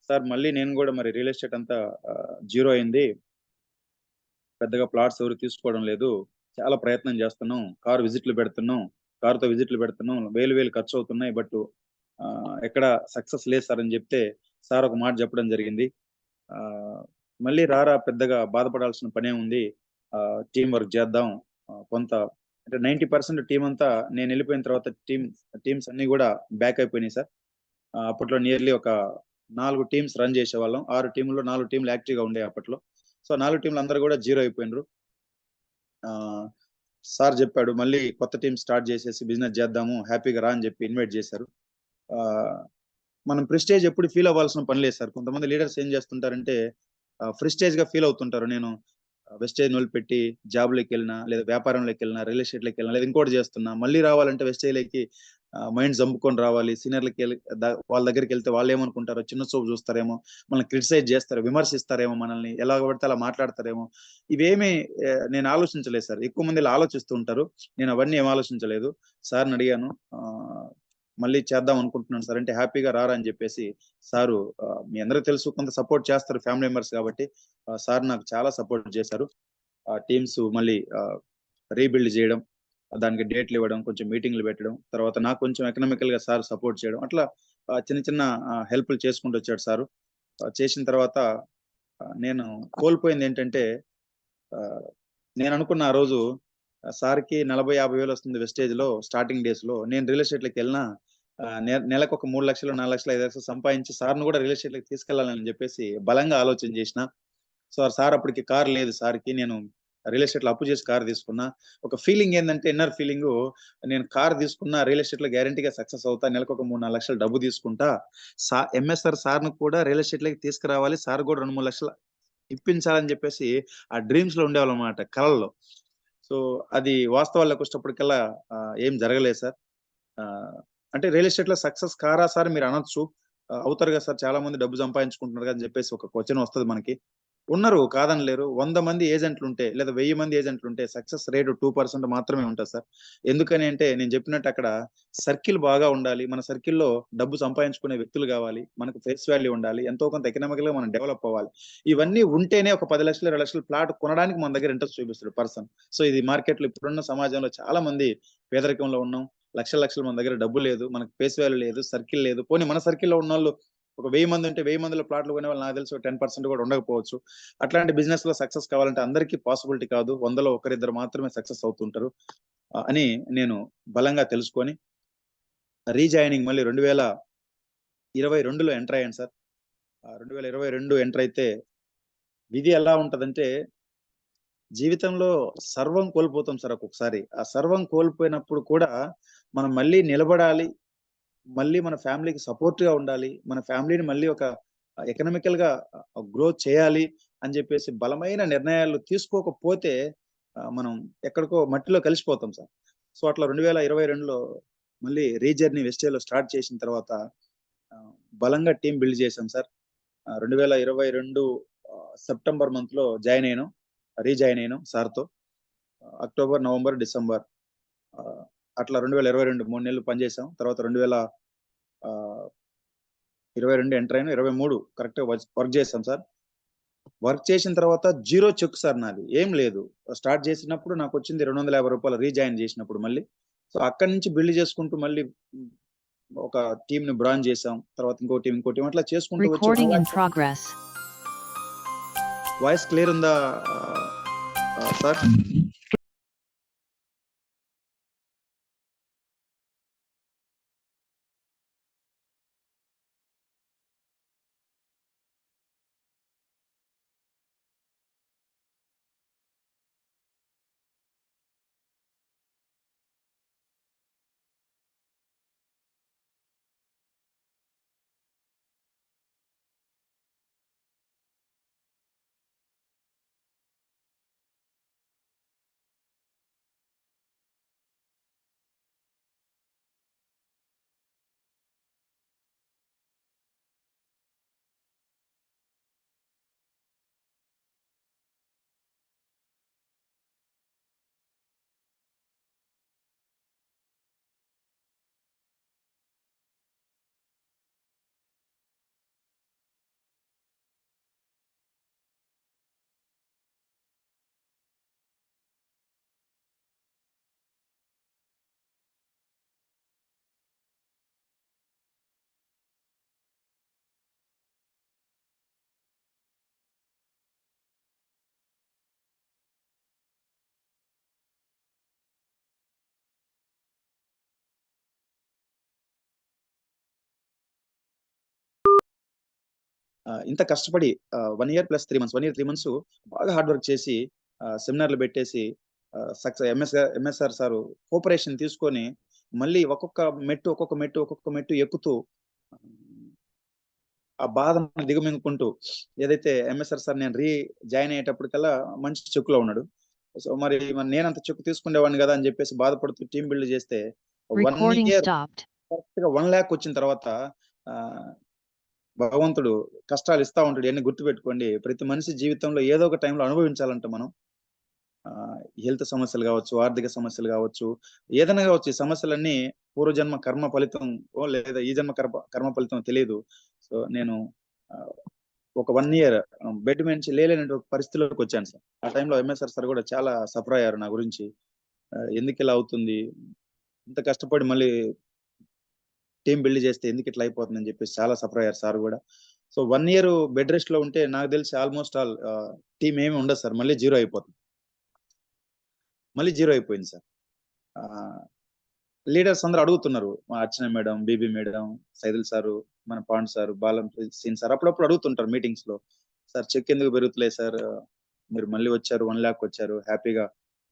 సార్ మళ్ళీ నేను గూడా మరి రియల్ ఎస్టేట్ అంతా జీరో అయింది. పెద్దగా ప్లాట్స్ ఎవరు తీసుకోవడం లేదు. చాలా ప్రయత్నం చేస్తున్నాం. కార్ విజిట్‌లు పెడుతున్నాం. కార్‌తో విజిట్‌లు పెడుతున్నాం. వేలు వేలు ఖర్చవుతున్నాయి. ఎక్కడ సక్సెస్ లేదు సార్ అని జెప్తే, సార్ ఒక మాట చెప్పడం జరిగింది. ఆహ్, "మళ్ళీ రారా పెద్దగా బాధపడాల్సిన పనేముంది. టీమ్ వర్క్ చేద్దాం. కొంత" అంటే 90% టీమంతా నేనెళ్ళిపోయిన తర్వాత టీమ్స్ అన్నీ గూడా బ్యాక్ అయిపోయినాయి సార్. అప్పట్లో నియర్లీ ఒక 4 టీమ్స్ రన్ చేసేవాళ్ళం. 6 టీముల్లో 4 టీమ్‌లు యాక్టివ్‌గా ఉండేయి అప్పట్లో. సో, 4 టీమ్‌లు అందరూ గూడా జీరో అయిపోయిండ్రు. ఆహ్, సార్ జెప్పాడు, "మళ్ళీ కొత్త టీమ్ స్టార్ట్ జేసేసి బిజినెస్ జేద్దాము. హ్యాపీగా రా" అని జెప్పి ఇన్వైట్ జేశారు. ఆహ్, మనం ప్రెస్టేజ్ ఎప్పుడు ఫీల్ అవ్వాల్సిన పని లేదు సార్. కొంతమంది లీడర్స్ ఏం చేస్తుంటారంటే ప్రెస్టేజ్‌గా ఫీల్ అవుతుంటారు. నేను వెస్టేజ్‌ని వదిలిపెట్టి జాబ్‌లోకెళ్ళినా, లేదా వ్యాపారంలోకెళ్ళినా, రియల్ ఎస్టేట్‌లోకెళ్ళినా, లేదా ఇంకోటి చేస్తున్నా. మళ్ళీ రావాలంటే వెస్టేజ్‌లోకి మైండ్ చంపుకొని రావాలి, సీనియర్లకి వాళ్ళ దగ్గరికి వెళ్తే వాళ్ళు ఏమనుకుంటారో, చిన్న చూపు చూస్తారేమో, మనల్ని క్రిటిసైజ్ చేస్తారు, విమర్శిస్తారేమో, మనల్ని ఎలా పడితే అలా మాట్లాడతారేమో, ఇవేమీ నేను ఆలోచించలేదు సార్. ఎక్కువ మంది ఇలా ఆలోచిస్తూ ఉంటారు. నేను అవన్నీ ఏం ఆలోచించలేదు. సార్ని అడిగాను, మళ్ళీ చేద్దాం అనుకుంటున్నాను సార్ అంటే, హ్యాపీగా రారా అని చెప్పేసి సారు, మీ అందరికి తెలుసు కొంత సపోర్ట్ చేస్తారు ఫ్యామిలీ మెంబర్స్ కాబట్టి, సార్ నాకు చాలా సపోర్ట్ చేశారు. టీమ్స్ మళ్ళీ రీబిల్డ్ చేయడం, దానికి డేట్లు ఇవ్వడం, కొంచెం మీటింగ్లు పెట్టడం, తర్వాత నాకు కొంచెం ఎకనామికల్ గా సార్ సపోర్ట్ చేయడం, అట్లా చిన్న చిన్న హెల్ప్లు చేసుకుంటూ వచ్చాడు సారు. చేసిన తర్వాత నేను కోల్పోయింది ఏంటంటే, నేను అనుకున్న ఆ రోజు సార్కి 40,000-50,000 వస్తుంది వెస్టేజ్ లో స్టార్టింగ్ డేస్ లో, నేను రియల్ ఎస్టేట్ లకి వెళ్ళినా నెలకు ఒక 3 లక్షలు 4 లక్షలు 5 లక్షలు సంపాదించి సార్ను కూడా రియల్ ఎస్టేట్ లకి తీసుకెళ్లాలని చెప్పేసి బలంగా ఆలోచన చేసిన. సో సార్ అప్పటికి కార్ లేదు సార్కి, నేను రియల్ ఎస్టేట్ లో అప్పు చేసి కార్ తీసుకున్నా. ఒక ఫీలింగ్ ఏంటంటే, ఇన్నర్ ఫీలింగ్, నేను కార్ తీసుకున్నా రియల్ ఎస్టేట్ లో గ్యారంటీగా సక్సెస్ అవుతా, నెలకు ఒక 3-4 లక్షలు డబ్బు తీసుకుంటా, ఎంఎస్ఆర్ సార్ను కూడా రియల్ ఎస్టేట్ లకి తీసుకురావాలి, సార్ కూడా 2-3 లక్షలు ఇప్పించాలని చెప్పేసి ఆ డ్రీమ్స్ లో ఉండేవాళ్ళం అన్నమాట, కళల్లో. సో అది వాస్తవాల్లోకి వచ్చేటప్పటికల్లా ఏం జరగలేదు సార్. అంటే రియల్ ఎస్టేట్ లో సక్సెస్ కారా సార్ మీరు అనొచ్చు, అవుతారు కదా సార్, చాలా మంది డబ్బు సంపాదించుకుంటున్నారు కదా అని చెప్పేసి ఒక క్వశ్చన్ వస్తుంది మనకి. ఉన్నారు, కాదనలేరు. 100 మంది ఏజెంట్లుంటే లేదా 1000 మంది ఏజెంట్లుంటే సక్సెస్ రేట్ 2% మాత్రమే ఉంటది సార్. ఎందుకని అంటే, నేను చెప్పినట్టు అక్కడ సర్కిల్ బాగా ఉండాలి. మన సర్కిల్‌లో డబ్బు సంపాదించుకునే వ్యక్తులు గావాలి. మనకు ఫేస్ వాల్యూ ఉండాలి. ఎంతో కొంత ఎకనామికల్‌గా మనం డెవలప్ అవ్వాలి. ఇవన్నీ ఉంటేనే ఒక 10,00,000, 20,00,000 ప్లాట్ కొనడానికి మన దగ్గర ఇంట్రెస్ట్ చూపిస్తాడు పర్సన్. సో ఇది మార్కెట్‌లో ఇప్పుడున్న సమాజంలో చాలా మంది పేదరికంలో ఉన్నాం. లక్షల లక్షలు మన దగ్గర డబ్బు లేదు. మనకు ఫేస్ వాల్యూ లేదు. సర్కిల్ లేదు. పోనీ మన సర్కిల్‌లో ఉన్నోళ్ళు ఒక 1000 మంది ఉంటే 1000 మందిలో ప్లాట్లు కొనేవాళ్ళు నాకు తెలిసి 10% కూడా ఉండకపోవచ్చు. అట్లాంటి బిజినెస్ లో సక్సెస్ కావాలంటే అందరికీ పాసిబిలిటీ కాదు. 100లో ఒకరిద్దరు మాత్రమే సక్సెస్ అవుతుంటారు అని నేను బలంగా తెలుసుకొని రీజాయినింగ్ మళ్ళీ 2022లో ఎంటర్ అయ్యాను సార్. 2022 ఎంటర్ అయితే విధి ఎలా ఉంటదంటే, జీవితంలో సర్వం కోల్పోతాం సార్ ఒక్కొక్కసారి. ఆ సర్వం కోల్పోయినప్పుడు కూడా మనం మళ్ళీ నిలబడాలి. మళ్ళీ మన ఫ్యామిలీకి సపోర్ట్‌గా ఉండాలి. మన ఫ్యామిలీని మళ్ళీ ఒక ఎకనామికల్‌గా గ్రోత్ చేయాలి అని జెప్పేసి బలమైన నిర్ణయాలు తీసుకోకపోతే మనం ఎక్కడికో మట్టిలో కలిసిపోతాం సార్. సో, అట్లా 2022లో మళ్ళీ రీజర్నీ వెస్టేజ్‌లో స్టార్ట్ చేసిన తర్వాత బలంగా టీమ్ బిల్డ్ చేశాం సార్. 2022 సెప్టెంబర్ మంత్‌లో జాయిన్ అయ్యాను. రీజాయిన్ అయ్యాను సార్‌తో. అక్టోబర్, నవంబర్, డిసెంబర్ ఆహ్, అట్లా 2022 3 నెలలు పనిచేసాం. తర్వాత 22 ఎంటర్ అయ్యాను. 23 కరెక్ట్‌గా వర్క్ చేశాం సార్. వర్క్ చేసిన తర్వాత జీరో చెక్ సార్ నాది. ఏం లేదు. స్టార్ట్ చేసినప్పుడు నాకొచ్చింది రూ. 250 రీజాయిన్ చేసినప్పుడు మళ్ళీ. సో, అక్కడి నుంచి బిల్డ్ చేసుకుంటూ మళ్ళీ హ్మ్, ఒక టీమ్‌ని బ్రాంజ్ చేసాం. తర్వాత ఇంకో టీమ్ అట్లా చేసుకుంటూ వచ్చి Recording in progress. Voice clear ఉందా ఆహ్, సార్? ఇంత కష్టపడి 1 year plus 3 months, 1 year 3 months బాగా హార్డ్ వర్క్ చేసి సెమినార్‌లు పెట్టేసి ఎంఎస్ఆర్ సారు కోపరేషన్ తీసుకొని మళ్ళీ ఒక్కొక్క మెట్టు ఎక్కుతూ ఆ బాధను దిగమింగుకుంటూ ఏదైతే ఎంఎస్ఆర్ సార్ నేను జాయిన్ అయ్యేటప్పటికల్లా మంచి చెక్కులో ఉన్నాడు. సో, మరి నేనంత చెక్కు తీసుకునేవాడిని కదా అని చెప్పేసి బాధపడుతూ టీమ్ బిల్డ్ చేస్తే 1 Recording ఇయర్ stopped. కరెక్ట్‌గా 1,00,000 వచ్చిన తర్వాత ఆహ్, భగవంతుడు కష్టాలు ఇస్తా ఉంటాడు. ఇయన్నీ గుర్తుపెట్టుకోండి. ప్రతి మనిషి జీవితంలో ఏదో ఒక టైంలో అనుభవించాలంట మనం. హెల్త్ సమస్యలు గావచ్చు, ఆర్థిక సమస్యలు గావచ్చు, ఏదైనా గావచ్చు. ఈ సమస్యలన్నీ పూర్వజన్మ కర్మ ఫలితమో లేదా ఈ జన్మ కర్మ ఫలితమో తెలీదు. సో, నేను ఆహ్, ఒక 1 ఇయర్ బెడ్ మీద నుంచి లేలేనటువంటి పరిస్థితిలోకొచ్చాను సార్. ఆ టైంలో ఎంఎస్ఆర్ సార్ గూడా చాలా సఫర్ అయ్యారు నా గురించి. ఎందుకిలా అవుతుంది? ఇంత కష్టపడి మళ్ళీ టీమ్ బిల్డ్ చేస్తే ఎందుకిట్లా అయిపోతుందని జెప్పేసి చాలా సఫర్ అయ్యారు సార్ గూడా. సో, 1 ఇయర్ బెడ్ రెస్ట్‌లో ఉంటే నాకు తెలిసి ఆల్‌మోస్ట్ ఆల్ టీమ్ ఏమి ఉండదు సార్. మళ్ళీ జీరో అయిపోతుంది. మళ్ళీ జీరో అయిపోయింది సార్. ఆహ్, లీడర్స్ అందరూ అడుగుతున్నారు. మా Archana madam, Bibi madam, Saidul sir, మన పాండు సారు, బాలం సీన్ సార్ అప్పుడప్పుడు అడుగుతుంటారు మీటింగ్స్‌లో. సార్ చెక్ ఎందుకు పెరుగుతలేదు సార్? మీరు మళ్ళీ వచ్చారు 1,00,000 వచ్చారు. హ్యాపీగా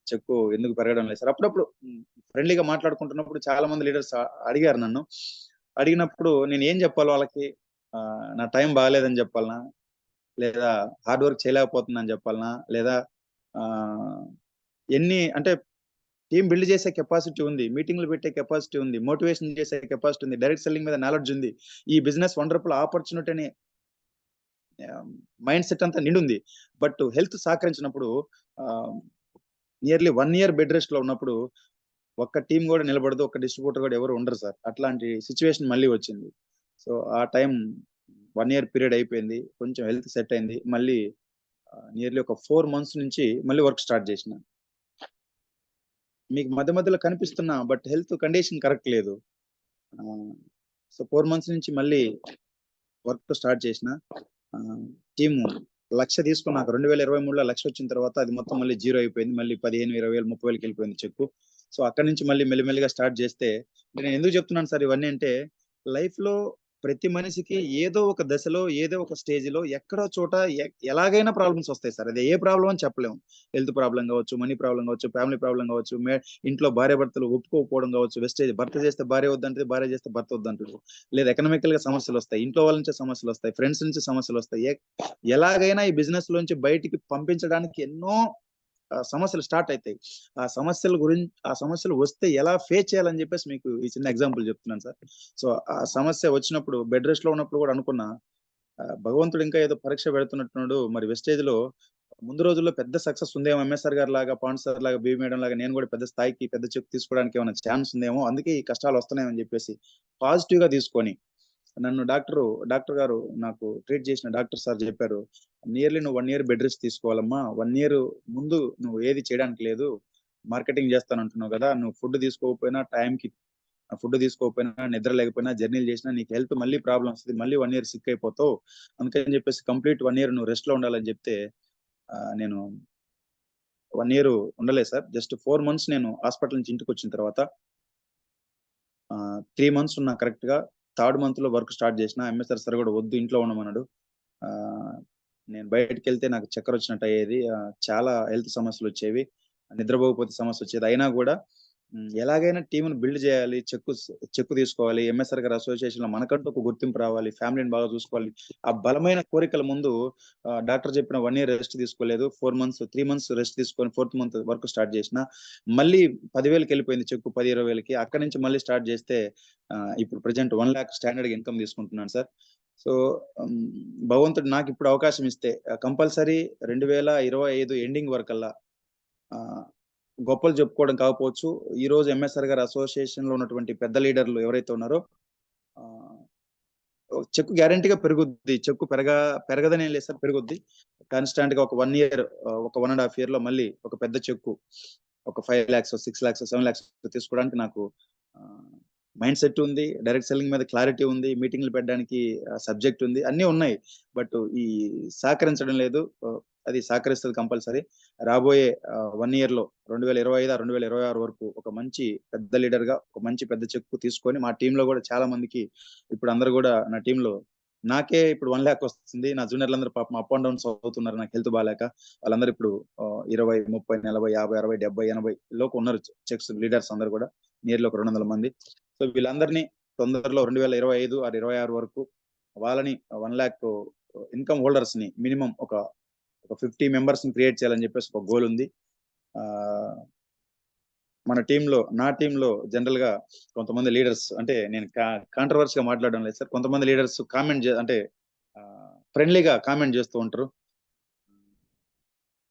చెక్కు ఎందుకు పెరగడం లేదు సార్? అప్పుడప్పుడు ఫ్రెండ్లీగా మాట్లాడుకుంటున్నప్పుడు చాలా మంది లీడర్స్ అడిగారు నన్ను. అడిగినప్పుడు నేను ఏం జెప్పాలి వాళ్ళకి? నా టైం బాలేదని జెప్పాలనా? లేదా హార్డ్ వర్క్ చేయలేకపోతున్నానని జెప్పాలనా? లేదా ఆహ్, ఎన్ని అంటే టీమ్ బిల్డ్ చేసే కెపాసిటీ ఉంది. మీటింగ్‌లు పెట్టే కెపాసిటీ ఉంది. మోటివేషన్ చేసే కెపాసిటీ ఉంది. డైరెక్ట్ సెల్లింగ్ మీద నాలెడ్జ్ ఉంది. ఈ బిజినెస్ వండర్‌ఫుల్ ఆపర్చునిటీ అని ఆహ్, మైండ్ సెట్ అంతా నిండుంది. బట్ హెల్త్ సహకరించినప్పుడు ఆహ్, నియర్లీ 1 ఇయర్ బెడ్ రెస్ట్‌లో ఉన్నప్పుడు ఒక్క టీమ్ గూడా నిలబడదు. ఒక్క డిస్ట్రిబ్యూటర్ గూడా ఎవరు ఉండరు సార్. అట్లాంటి సిట్యుయేషన్ మళ్ళీ వచ్చింది. సో, ఆ టైం 1 ఇయర్ పీరియడ్ అయిపోయింది. కొంచెం హెల్త్ సెట్ అయింది. మళ్ళీ నియర్లీ ఒక 4 మంత్స్ నుంచి మళ్ళీ వర్క్ స్టార్ట్ చేసిన. మీకు మధ్య మధ్యలో కనిపిస్తున్నా బట్ హెల్త్ కండిషన్ కరెక్ట్ లేదు. ఆహ్, సో, 4 మంత్స్ నుంచి మళ్ళీ వర్క్ స్టార్ట్ చేసిన. ఆహ్, టీము 1,00,000 తీసుకున్నాక 2023లో 1,00,000 వచ్చిన తర్వాత అది మొత్తం మళ్ళీ జీరో అయిపోయింది. మళ్ళీ 15, 20,000, 30,000కెళ్ళిపోయింది చెక్కు. సో, అక్కడి నుంచి మళ్ళీ మెల్లిమెల్లిగా స్టార్ట్ చేస్తే నేను ఎందుకు చెప్తున్నాను సార్ ఇవన్నీ అంటే లైఫ్‌లో ప్రతి మనిషికి ఏదో ఒక దశలో, ఏదో ఒక స్టేజ్‌లో ఎక్కడో చోట ఎలాగైనా ప్రాబ్లమ్స్ వస్తాయి సార్. అది ఏ ప్రాబ్లమ్ అని చెప్పలేము. హెల్త్ ప్రాబ్లమ్ కావచ్చు, మనీ ప్రాబ్లమ్ కావచ్చు, ఫ్యామిలీ ప్రాబ్లమ్ కావచ్చు, ఇంట్లో భార్యాభర్తలు ఒప్పుకోకపోవడం కావచ్చు, వెస్టేజ్ భర్త చేస్తే భార్య వద్దంటది, భార్య చేస్తే భర్త వద్దంటది. లేదా ఎకనామికల్‌గా సమస్యలొస్తాయి. ఇంట్లో వాళ్ళ నుంచే సమస్యలొస్తాయి. ఫ్రెండ్స్ నుంచి సమస్యలొస్తాయి. ఎలాగైనా ఈ బిజినెస్‌లోంచి బయటికి పంపించడానికి ఎన్నో సమస్యలు స్టార్ట్ అయితాయి. ఆ సమస్యలు వస్తే ఎలా ఫేస్ చేయాలని చెప్పేసి మీకు ఈ చిన్న ఎగ్జాంపుల్ చెప్తున్నాను సార్. సో, ఆ సమస్య వచ్చినప్పుడు బెడ్ రెస్ట్‌లో ఉన్నప్పుడు కూడా అనుకున్నా భగవంతుడు ఇంకా ఏదో పరీక్ష పెడుతున్నట్టున్నాడు. మరి వెస్టేజ్‌లో ముందు రోజుల్లో పెద్ద సక్సెస్ ఉందేమో ఎంఎస్ఆర్ గారిలాగా, పాండు సార్ లాగా, బీవీ మేడం లాగా నేను కూడా పెద్ద స్థాయికి పెద్ద చెక్ తీసుకోవడానికి ఏమైనా ఛాన్స్ ఉందేమో. అందుకే ఈ కష్టాలు వస్తున్నాయని చెప్పేసి పాజిటివ్‌గా తీసుకొని నన్ను డాక్టర్ గారు నాకు ట్రీట్ చేసిన డాక్టర్ సార్ జెప్పారు. "నియర్లీ నువ్వు 1 ఇయర్ బెడ్ రెస్ట్ తీసుకోవాలమ్మా. 1 ఇయర్ ముందు నువ్వు ఏది చేయడానికి లేదు. మార్కెటింగ్ జేస్తానంటున్నావు గదా! నువ్వు ఫుడ్ తీసుకోకపోయినా టైంకి ఫుడ్ తీసుకోకపోయినా, నిద్ర లేకపోయినా, జర్నీలు చేసినా నీకు హెల్త్ మళ్ళీ ప్రాబ్లమ్ వస్తది. మళ్ళీ 1 ఇయర్ సిక్ అయిపోతావు. అందుకని జెప్పేసి కంప్లీట్ 1 ఇయర్ నువ్వు రెస్ట్‌లో ఉండాలని" జెప్తే నేను 1 ఇయర్ ఉండలేదు సార్. జస్ట్ 4 మంత్స్ నేను హాస్పిటల్ నుంచి ఇంటికొచ్చిన తర్వాత 3 మంత్స్ ఉన్నా కరెక్ట్‌గా. థర్డ్ మంత్‌లో వర్క్ స్టార్ట్ జేసినా. ఎంఎస్ఆర్ సార్ గూడా వద్దు ఇంట్లో ఉండమన్నాడు. ఆహ్, నేను బయటికెళ్తే నాకు చక్కరొచ్చినట్టు అయ్యేది. చాలా హెల్త్ సమస్యలొచ్చేవి. నిద్రపోకపోతే సమస్యొచ్చేది. అయినా గూడా ఎలాగైనా టీమ్‌ని బిల్డ్ జేయాలి. చెక్కు తీసుకోవాలి. ఎంఎస్ఆర్ గారి అసోసియేషన్‌లో మనకంటూ ఒక గుర్తింపు రావాలి. ఫ్యామిలీని బాగా చూసుకోవాలి. ఆ బలమైన కోరికల ముందు డాక్టర్ చెప్పిన 1 ఇయర్ రెస్ట్ తీసుకోలేదు. 3 మంత్స్ రెస్ట్ తీసుకొని ఫోర్త్ మంత్ వర్క్ స్టార్ట్ జేసినా. మళ్ళీ 10,000కెళ్ళిపోయింది చెక్కు 10, 20,000కి. అక్కడి నుంచి మళ్ళీ స్టార్ట్ జేస్తే ఇప్పుడు ప్రెజెంట్ 1,00,000 స్టాండర్డ్‌గా ఇన్‌కమ్ తీసుకుంటున్నాను సార్. సో, హ్మ్, భగవంతుడు నాకిప్పుడు అవకాశం ఇస్తే కంపల్సరీ 2025 ఎండింగ్ వరకల్లా ఆహ్, గొప్పలు చెప్పుకోవడం కాకపోవచ్చు. ఈరోజు ఎంఎస్ఆర్ గారి అసోసియేషన్‌లో ఉన్నటువంటి పెద్ద లీడర్‌లు ఎవరైతే ఉన్నారో ఆహ్, చెక్కు గ్యారంటీ‌గా పెరుగుద్ది. చెక్కు పెరగదనేం లేదు సార్ పెరుగుద్ది. కాన్‌స్టాంట్‌గా ఒక 1 ఇయర్ ఒక 1 ½ ఇయర్‌లో మళ్ళీ ఒక పెద్ద చెక్కు ఒక 5,00,000, 6,00,000, 7,00,000 తీసుకోవడానికి నాకు ఆహ్, మైండ్ సెట్ ఉంది. డైరెక్ట్ సెల్లింగ్ మీద క్లారిటీ ఉంది. మీటింగ్‌లు పెట్టడానికి సబ్జెక్ట్ ఉంది. అన్నీ ఉన్నాయి. బట్ ఈ సహకరించడం లేదు. అది సహకరిస్తది కంపల్సరీ. రాబోయే 1 ఇయర్‌లో 2025, 2026 వరకు ఒక మంచి పెద్ద లీడర్‌గా, ఒక మంచి పెద్ద చెక్కు తీసుకొని మా టీమ్‌లో గూడా చాలా మందికి ఇప్పుడు అందరూ గూడా నా టీమ్‌లో నాకే ఇప్పుడు 1,00,000 వస్తుంది. నా జూనియర్‌లందరూ పాపం అప్ అండ్ డౌన్స్ అవుతున్నారు నాకు హెల్త్ బాలేక. వాళ్ళందరూ ఇప్పుడు 20, 30, 40, 50, 60, 70, 80 లోపు ఉన్నారు చెక్స్ లీడర్స్ అందరూ గూడా. నియర్లీ ఒక 200 మంది. సో, వీళ్ళందరినీ తొందరలో 2025 ఆర్ 26 వరకు వాళ్ళని 1,00,000 ఇన్‌కమ్ హోల్డర్స్‌ని మినిమమ్ ఒక 50 మెంబర్స్‌ని క్రియేట్ చేయాలని జెప్పేసి ఒక గోల్ ఉంది. ఆహ్, మన టీంలో, నా టీంలో జనరల్ గా కొంతమంది లీడర్స్, అంటే నేను కాంట్రవర్సీగా మాట్లాడడం లేదు సార్. కొంతమంది లీడర్స్ అంటే ఫ్రెండ్లీగా కామెంట్ చేస్తూ ఉంటారు.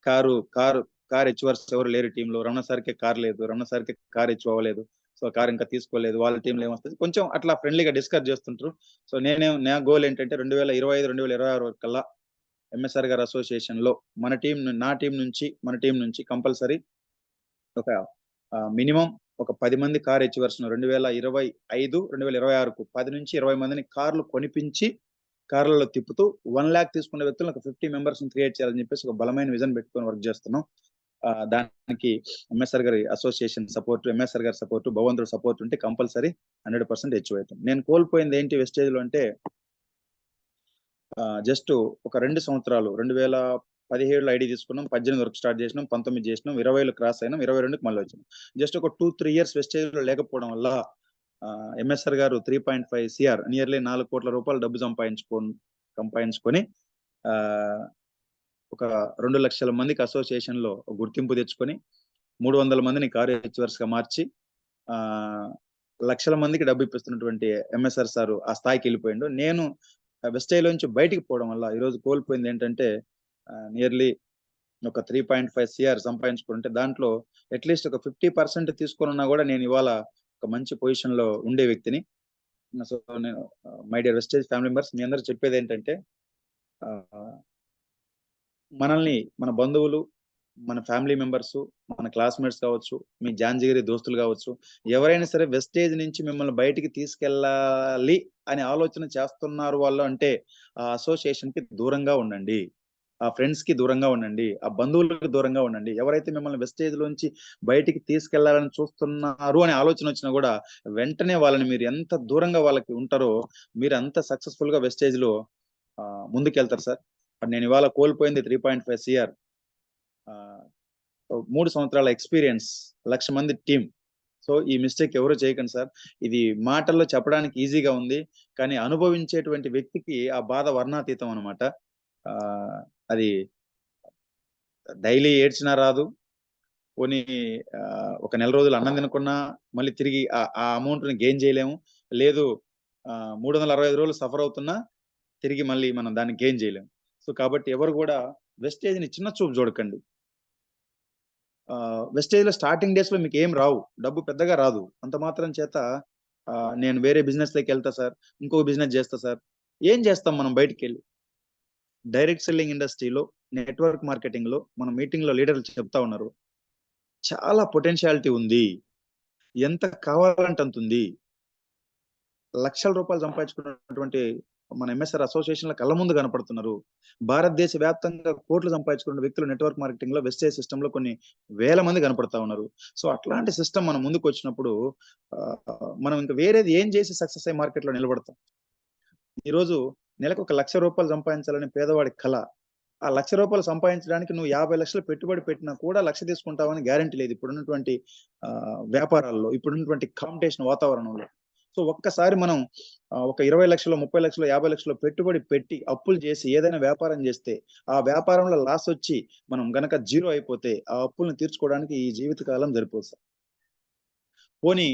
కారు కారు కార్ హెచ్వర్స్ ఎవరు లేరు టీంలో, రమణ సార్కే కార్ లేదు, రమణ సార్కే కార్ హెచ్ అవ్వలేదు, సో కార్ ఇంకా తీసుకోలేదు, వాళ్ళ టీంలో ఏమొస్తుంది, కొంచెం అట్లా ఫ్రెండ్లీగా డిస్కస్ చేస్తుంటారు. సో నా గోల్ ఏంటంటే 2025 2026 కల్లా ఎంఎస్ఆర్ గారి అసోసియేషన్ లో నా టీం నుంచి కంపల్సరీ ఒక మినిమం ఒక 10 మంది కార్ హెచ్వర్స్ 2025 2026కు 10 నుంచి 20 మందిని కార్లు కొనిపించి కార్లలో తిప్పుతూ 1 lakh తీసుకునే వ్యక్తులను ఒక 50 మెంబర్స్ క్రియేట్ చేయాలని చెప్పేసి ఒక బలమైన విజన్ పెట్టుకొని వర్క్ చేస్తున్నాం. దానికి ఎంఎస్ఆర్ గారి అసోసియేషన్ సపోర్ట్, ఎంఎస్ఆర్ గారి సపోర్ట్, భగవంతుడు సపోర్ట్ ఉంటే కంపల్సరీ 100% అచీవ్ అవుతాం. నేను కోల్పోయింది ఏంటి వెస్టేజ్ లో అంటే జస్ట్ ఒక 2 సంవత్సరాలు 2017లో ఐడి తీసుకున్నాం, 18 వరకు స్టార్ట్ చేసినాం, 19 చేసినాం, 20లో క్రాస్ అయినాం, 22కి మళ్ళీ వచ్చినాం. జస్ట్ ఒక 2-3 ఇయర్స్ వెస్టేజ్ లో లేకపోవడం వల్ల ఎంఎస్ఆర్ గారు 3.5 CR నియర్లీ 4 కోట్ల రూపాయలు డబ్బు సంపాదించుకొని ఒక 2 లక్షల మందికి అసోసియేషన్ లో గుర్తింపు తెచ్చుకొని 300 మందిని కారు హెచ్వర్స్ గా మార్చి లక్షల మందికి డబ్బు ఇప్పిస్తున్నటువంటి ఎంఎస్ఆర్ సార్ ఆ స్థాయికి వెళ్ళిపోయిండు. నేను వెస్టేజ్ నుంచి బయటికి పోవడం వల్ల ఈరోజు కోల్పోయింది ఏంటంటే నియర్లీ ఒక 3.5 CR సంపాదించుకుంటే దాంట్లో అట్లీస్ట్ ఒక 50% తీసుకున్నా కూడా నేను ఇవాళ ఒక మంచి పొజిషన్ లో ఉండే వ్యక్తిని. సో నేను my dear Vestige family members, మీ అందరూ చెప్పేది ఏంటంటే మనల్ని మన బంధువులు, మన ఫ్యామిలీ మెంబర్స్, మన క్లాస్మేట్స్ కావచ్చు, మీ జాంజిగిరి దోస్తులు కావచ్చు, ఎవరైనా సరే వెస్టేజ్ నుంచి మిమ్మల్ని బయటికి తీసుకెళ్ళాలి అనే ఆలోచన చేస్తున్నారు వాళ్ళు అంటే ఆ అసోసియేషన్ కి దూరంగా ఉండండి, ఆ ఫ్రెండ్స్ కి దూరంగా ఉండండి, ఆ బంధువులకు దూరంగా ఉండండి. ఎవరైతే మిమ్మల్ని వెస్టేజ్ లోంచి బయటికి తీసుకెళ్లాలని చూస్తున్నారు అనే ఆలోచన వచ్చినా కూడా వెంటనే వాళ్ళని మీరు ఎంత దూరంగా వాళ్ళకి ఉంటారో మీరు అంత సక్సెస్ఫుల్ గా వెస్టేజ్ లో ముందుకెళ్తారు సార్. నేను ఇవాళ కోల్పోయింది 3.5 CR, 3 సంవత్సరాల ఎక్స్పీరియన్స్, 1,00,000 మంది టీం. సో ఈ మిస్టేక్ ఎవరు చేయకండి సార్. ఇది మాటల్లో చెప్పడానికి ఈజీగా ఉంది, కానీ అనుభవించేటువంటి వ్యక్తికి ఆ బాధ వర్ణాతీతం అనమాట. అది డైలీ ఏడ్చినా రాదు, పోనీ ఒక నెల రోజులు అన్నం తినకున్నా మళ్ళీ తిరిగి ఆ అమౌంట్ ని గెయిన్ చేయలేము, లేదు 365 రోజులు సఫర్ అవుతున్నా తిరిగి మళ్ళీ మనం దాన్ని గెయిన్ చేయలేము. సో కాబట్టి ఎవరు కూడా వెస్టేజ్ ని చిన్న చూపు చూడకండి. వెస్టేజ్ లో స్టార్టింగ్ డేస్ లో మీకు ఏం రావు, డబ్బు పెద్దగా రాదు, అంత మాత్రం చేత నేను వేరే బిజినెస్ లోకి వెళ్తా సార్, ఇంకో బిజినెస్ చేస్తా సార్. ఏం చేస్తాం మనం బయటికి వెళ్ళి? డైరెక్ట్ సెల్లింగ్ ఇండస్ట్రీలో, నెట్వర్క్ మార్కెటింగ్ లో మన మీటింగ్ లో లీడర్లు చెప్తా ఉన్నారు, చాలా పొటెన్షియాలిటీ ఉంది, ఎంత కావాలంటే అంత ఉంది. లక్షల రూపాయలు సంపాదించుకున్నటువంటి మన ఎంఎస్ఆర్ అసోసియేషన్ లో కళ్ళ ముందు కనపడుతున్నారు. భారతదేశ వ్యాప్తంగా కోట్లు సంపాదించుకున్న వ్యక్తులు నెట్వర్క్ మార్కెటింగ్ లో, వెస్టేజ్ సిస్టమ్ లో కొన్ని వేల మంది కనపడతా ఉన్నారు. సో అట్లాంటి సిస్టమ్ మన ముందుకు వచ్చినప్పుడు మనం ఇంకా వేరేది ఏం చేసి సక్సెస్ అయ్యి మార్కెట్ లో నిలబడతాం? ఈ రోజు నెలకు 1,00,000 రూపాయలు సంపాదించాలని పేదవాడి కళ. ఆ 1,00,000 రూపాయలు సంపాదించడానికి నువ్వు 50 లక్షలు పెట్టుబడి పెట్టినా కూడా 1,00,000 తీసుకుంటావని గ్యారంటీ లేదు ఇప్పుడున్నటువంటి వ్యాపారాల్లో, ఇప్పుడున్నటువంటి కాంపిటీషన్ వాతావరణంలో. సో ఒక్కసారి మనం ఒక 20 లక్షలు, 30 లక్షలు, 50 లక్షలు పెట్టుబడి పెట్టి అప్పులు చేసి ఏదైనా వ్యాపారం చేస్తే ఆ వ్యాపారంలో లాస్ వచ్చి మనం గనక జీరో అయిపోతే ఆ అప్పులను తీర్చుకోవడానికి ఈ జీవితకాలం సరిపోదు సార్. పోనీ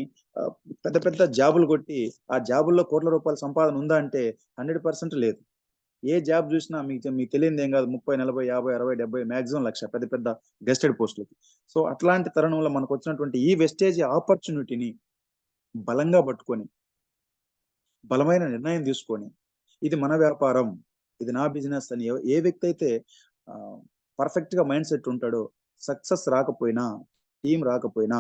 పెద్ద పెద్ద జాబులు కొట్టి ఆ జాబుల్లో కోట్ల రూపాయల సంపాదన ఉందా అంటే 100% లేదు. ఏ జాబ్ చూసినా మీకు తెలియదు ఏం కాదు, 30, 40, 50, 60, 70, మాక్సిమం 1,00,000 పెద్ద పెద్ద గెస్టెడ్ పోస్టులకి. సో అట్లాంటి తరుణంలో మనకు వచ్చినటువంటి ఈ వెస్టేజ్ ఆపర్చునిటీని బలంగా పట్టుకొని, బలమైన నిర్ణయం తీసుకొని, ఇది మన వ్యాపారం, ఇది నా బిజినెస్ అని ఏ వ్యక్తి అయితే పర్ఫెక్ట్ గా మైండ్ సెట్ ఉంటాడో, సక్సెస్ రాకపోయినా, టీం రాకపోయినా,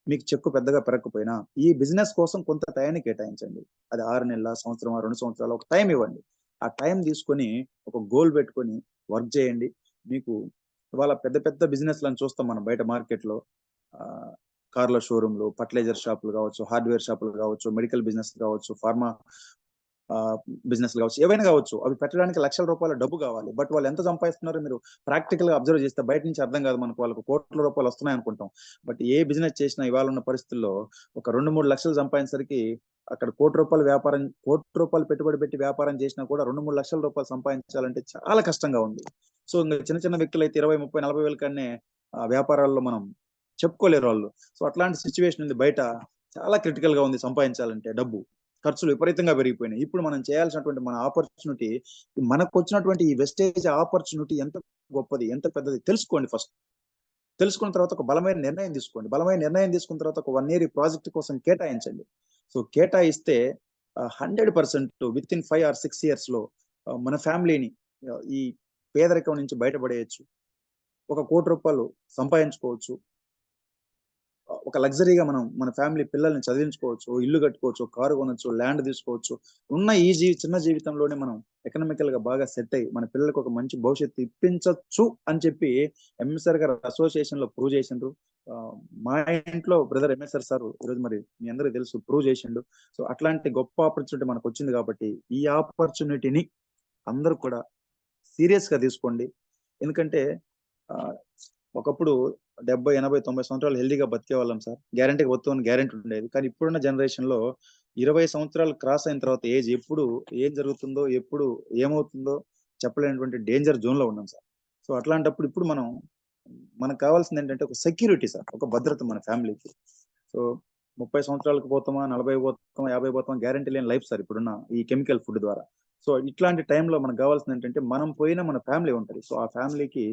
మీకు చెక్కు పెద్దగా పెరగకపోయినా ఈ బిజినెస్ కోసం కొంత టైంని కేటాయించండి. అది 6 నెలల, సంవత్సరం, 2 సంవత్సరాలు ఒక టైం ఇవ్వండి. ఆ టైం తీసుకొని ఒక గోల్ పెట్టుకొని వర్క్ చేయండి. మీకు ఇవాళ పెద్ద పెద్ద బిజినెస్ లను చూస్తాం మనం బయట మార్కెట్ లో. కార్ల షోరూమ్లు, ఫర్టిలైజర్ షాపులు కావచ్చు, హార్డ్వేర్ షాపులు కావచ్చు, మెడికల్ బిజినెస్ కావచ్చు, ఫార్మా బిజినెస్ కావచ్చు, ఏవైనా కావచ్చు, అవి పెట్టడానికి లక్షల రూపాయల డబ్బు కావాలి. బట్ వాళ్ళు ఎంత సంపాదిస్తున్నారో మీరు ప్రాక్టికల్ గా అబ్జర్వ్ చేస్తే బయట నుంచి అర్థం కాదు మనకు. వాళ్ళకు కోట్ల రూపాయలు వస్తున్నాయి అనుకుంటాం, బట్ ఏ బిజినెస్ చేసినా ఇవాళ ఉన్న పరిస్థితుల్లో ఒక 2-3 లక్షలు సంపాదించేసరికి అక్కడ కోటి రూపాయలు పెట్టుబడి పెట్టి వ్యాపారం చేసినా కూడా 2-3 లక్షల రూపాయలు సంపాదించాలంటే చాలా కష్టంగా ఉంది. సో ఇంకా చిన్న చిన్న వ్యక్తులు అయితే 20, 30, 40 వేల కన్నా వ్యాపారాల్లో మనం చెప్పుకోలేరు వాళ్ళు. సో అట్లాంటి సిచ్యువేషన్ ఉంది బయట. చాలా క్రిటికల్ గా ఉంది సంపాదించాలంటే డబ్బు. ఖర్చులు విపరీతంగా పెరిగిపోయినాయి. ఇప్పుడు మనం చేయాల్సినటువంటి మన ఆపర్చునిటీ, మనకు వచ్చినటువంటి ఈ వెస్టేజ్ ఆపర్చునిటీ ఎంత గొప్పది, ఎంత పెద్దది తెలుసుకోండి ఫస్ట్. తెలుసుకున్న తర్వాత ఒక బలమైన నిర్ణయం తీసుకోండి. బలమైన నిర్ణయం తీసుకున్న తర్వాత ఒక 1 ఇయర్ ఈ ప్రాజెక్ట్ కోసం కేటాయించండి. సో కేటాయిస్తే 100% వితిన్ 5 ఆర్ 6 ఇయర్స్ లో మన ఫ్యామిలీని ఈ పేదరికం నుంచి బయటపడేయొచ్చు. ఒక ₹1,00,00,000 సంపాదించుకోవచ్చు. ఒక లగ్జరీగా మనం మన ఫ్యామిలీ పిల్లల్ని చదివించుకోవచ్చు, ఇల్లు కట్టుకోవచ్చు, కారు కొనొచ్చు, ల్యాండ్ తీసుకోవచ్చు. ఉన్న ఈ చిన్న జీవితంలోనే మనం ఎకనామికల్ గా బాగా సెట్ అయ్యి మన పిల్లలకు ఒక మంచి భవిష్యత్తు ఇప్పించొచ్చు అని చెప్పి ఎంఎస్ఆర్ గారు అసోసియేషన్ లో ప్రూవ్ చేసిండ్రు. ఆ, మా ఇంట్లో బ్రదర్ ఎంఎస్ఆర్ సార్ ఈరోజు మరి మీ అందరికీ తెలుసు ప్రూవ్ చేసిండు. సో అట్లాంటి గొప్ప ఆపర్చునిటీ మనకు వచ్చింది కాబట్టి ఈ ఆపర్చునిటీని అందరూ కూడా సీరియస్ గా తీసుకోండి. ఎందుకంటే ఆ, ఒకప్పుడు 70, 80, 90 సంవత్సరాలు హెల్దీగా బతికే వాళ్ళం సార్. గ్యారంటీగా వస్తామని గ్యారంటీ ఉండేది. కానీ ఇప్పుడున్న జనరేషన్ లో 20 సంవత్సరాలు క్రాస్ అయిన తర్వాత ఏజ్ ఎప్పుడు ఏం జరుగుతుందో, ఎప్పుడు ఏమవుతుందో చెప్పలేనటువంటి డేంజర్ జోన్ లో ఉన్నాం సార్. సో అట్లాంటప్పుడు ఇప్పుడు మనకు కావాల్సింది ఏంటంటే ఒక సెక్యూరిటీ సార్, ఒక భద్రత మన ఫ్యామిలీకి. సో 30 సంవత్సరాలకు పోతామా, 40 పోతామా, 50 పోతామా, గ్యారంటీ లేని లైఫ్ సార్ ఇప్పుడున్న ఈ కెమికల్ ఫుడ్ ద్వారా. సో ఇట్లాంటి టైంలో మనకు కావాల్సింది ఏంటంటే మనం పోయినా మన ఫ్యామిలీ ఉంటుంది. సో ఆ ఫ్యామిలీకి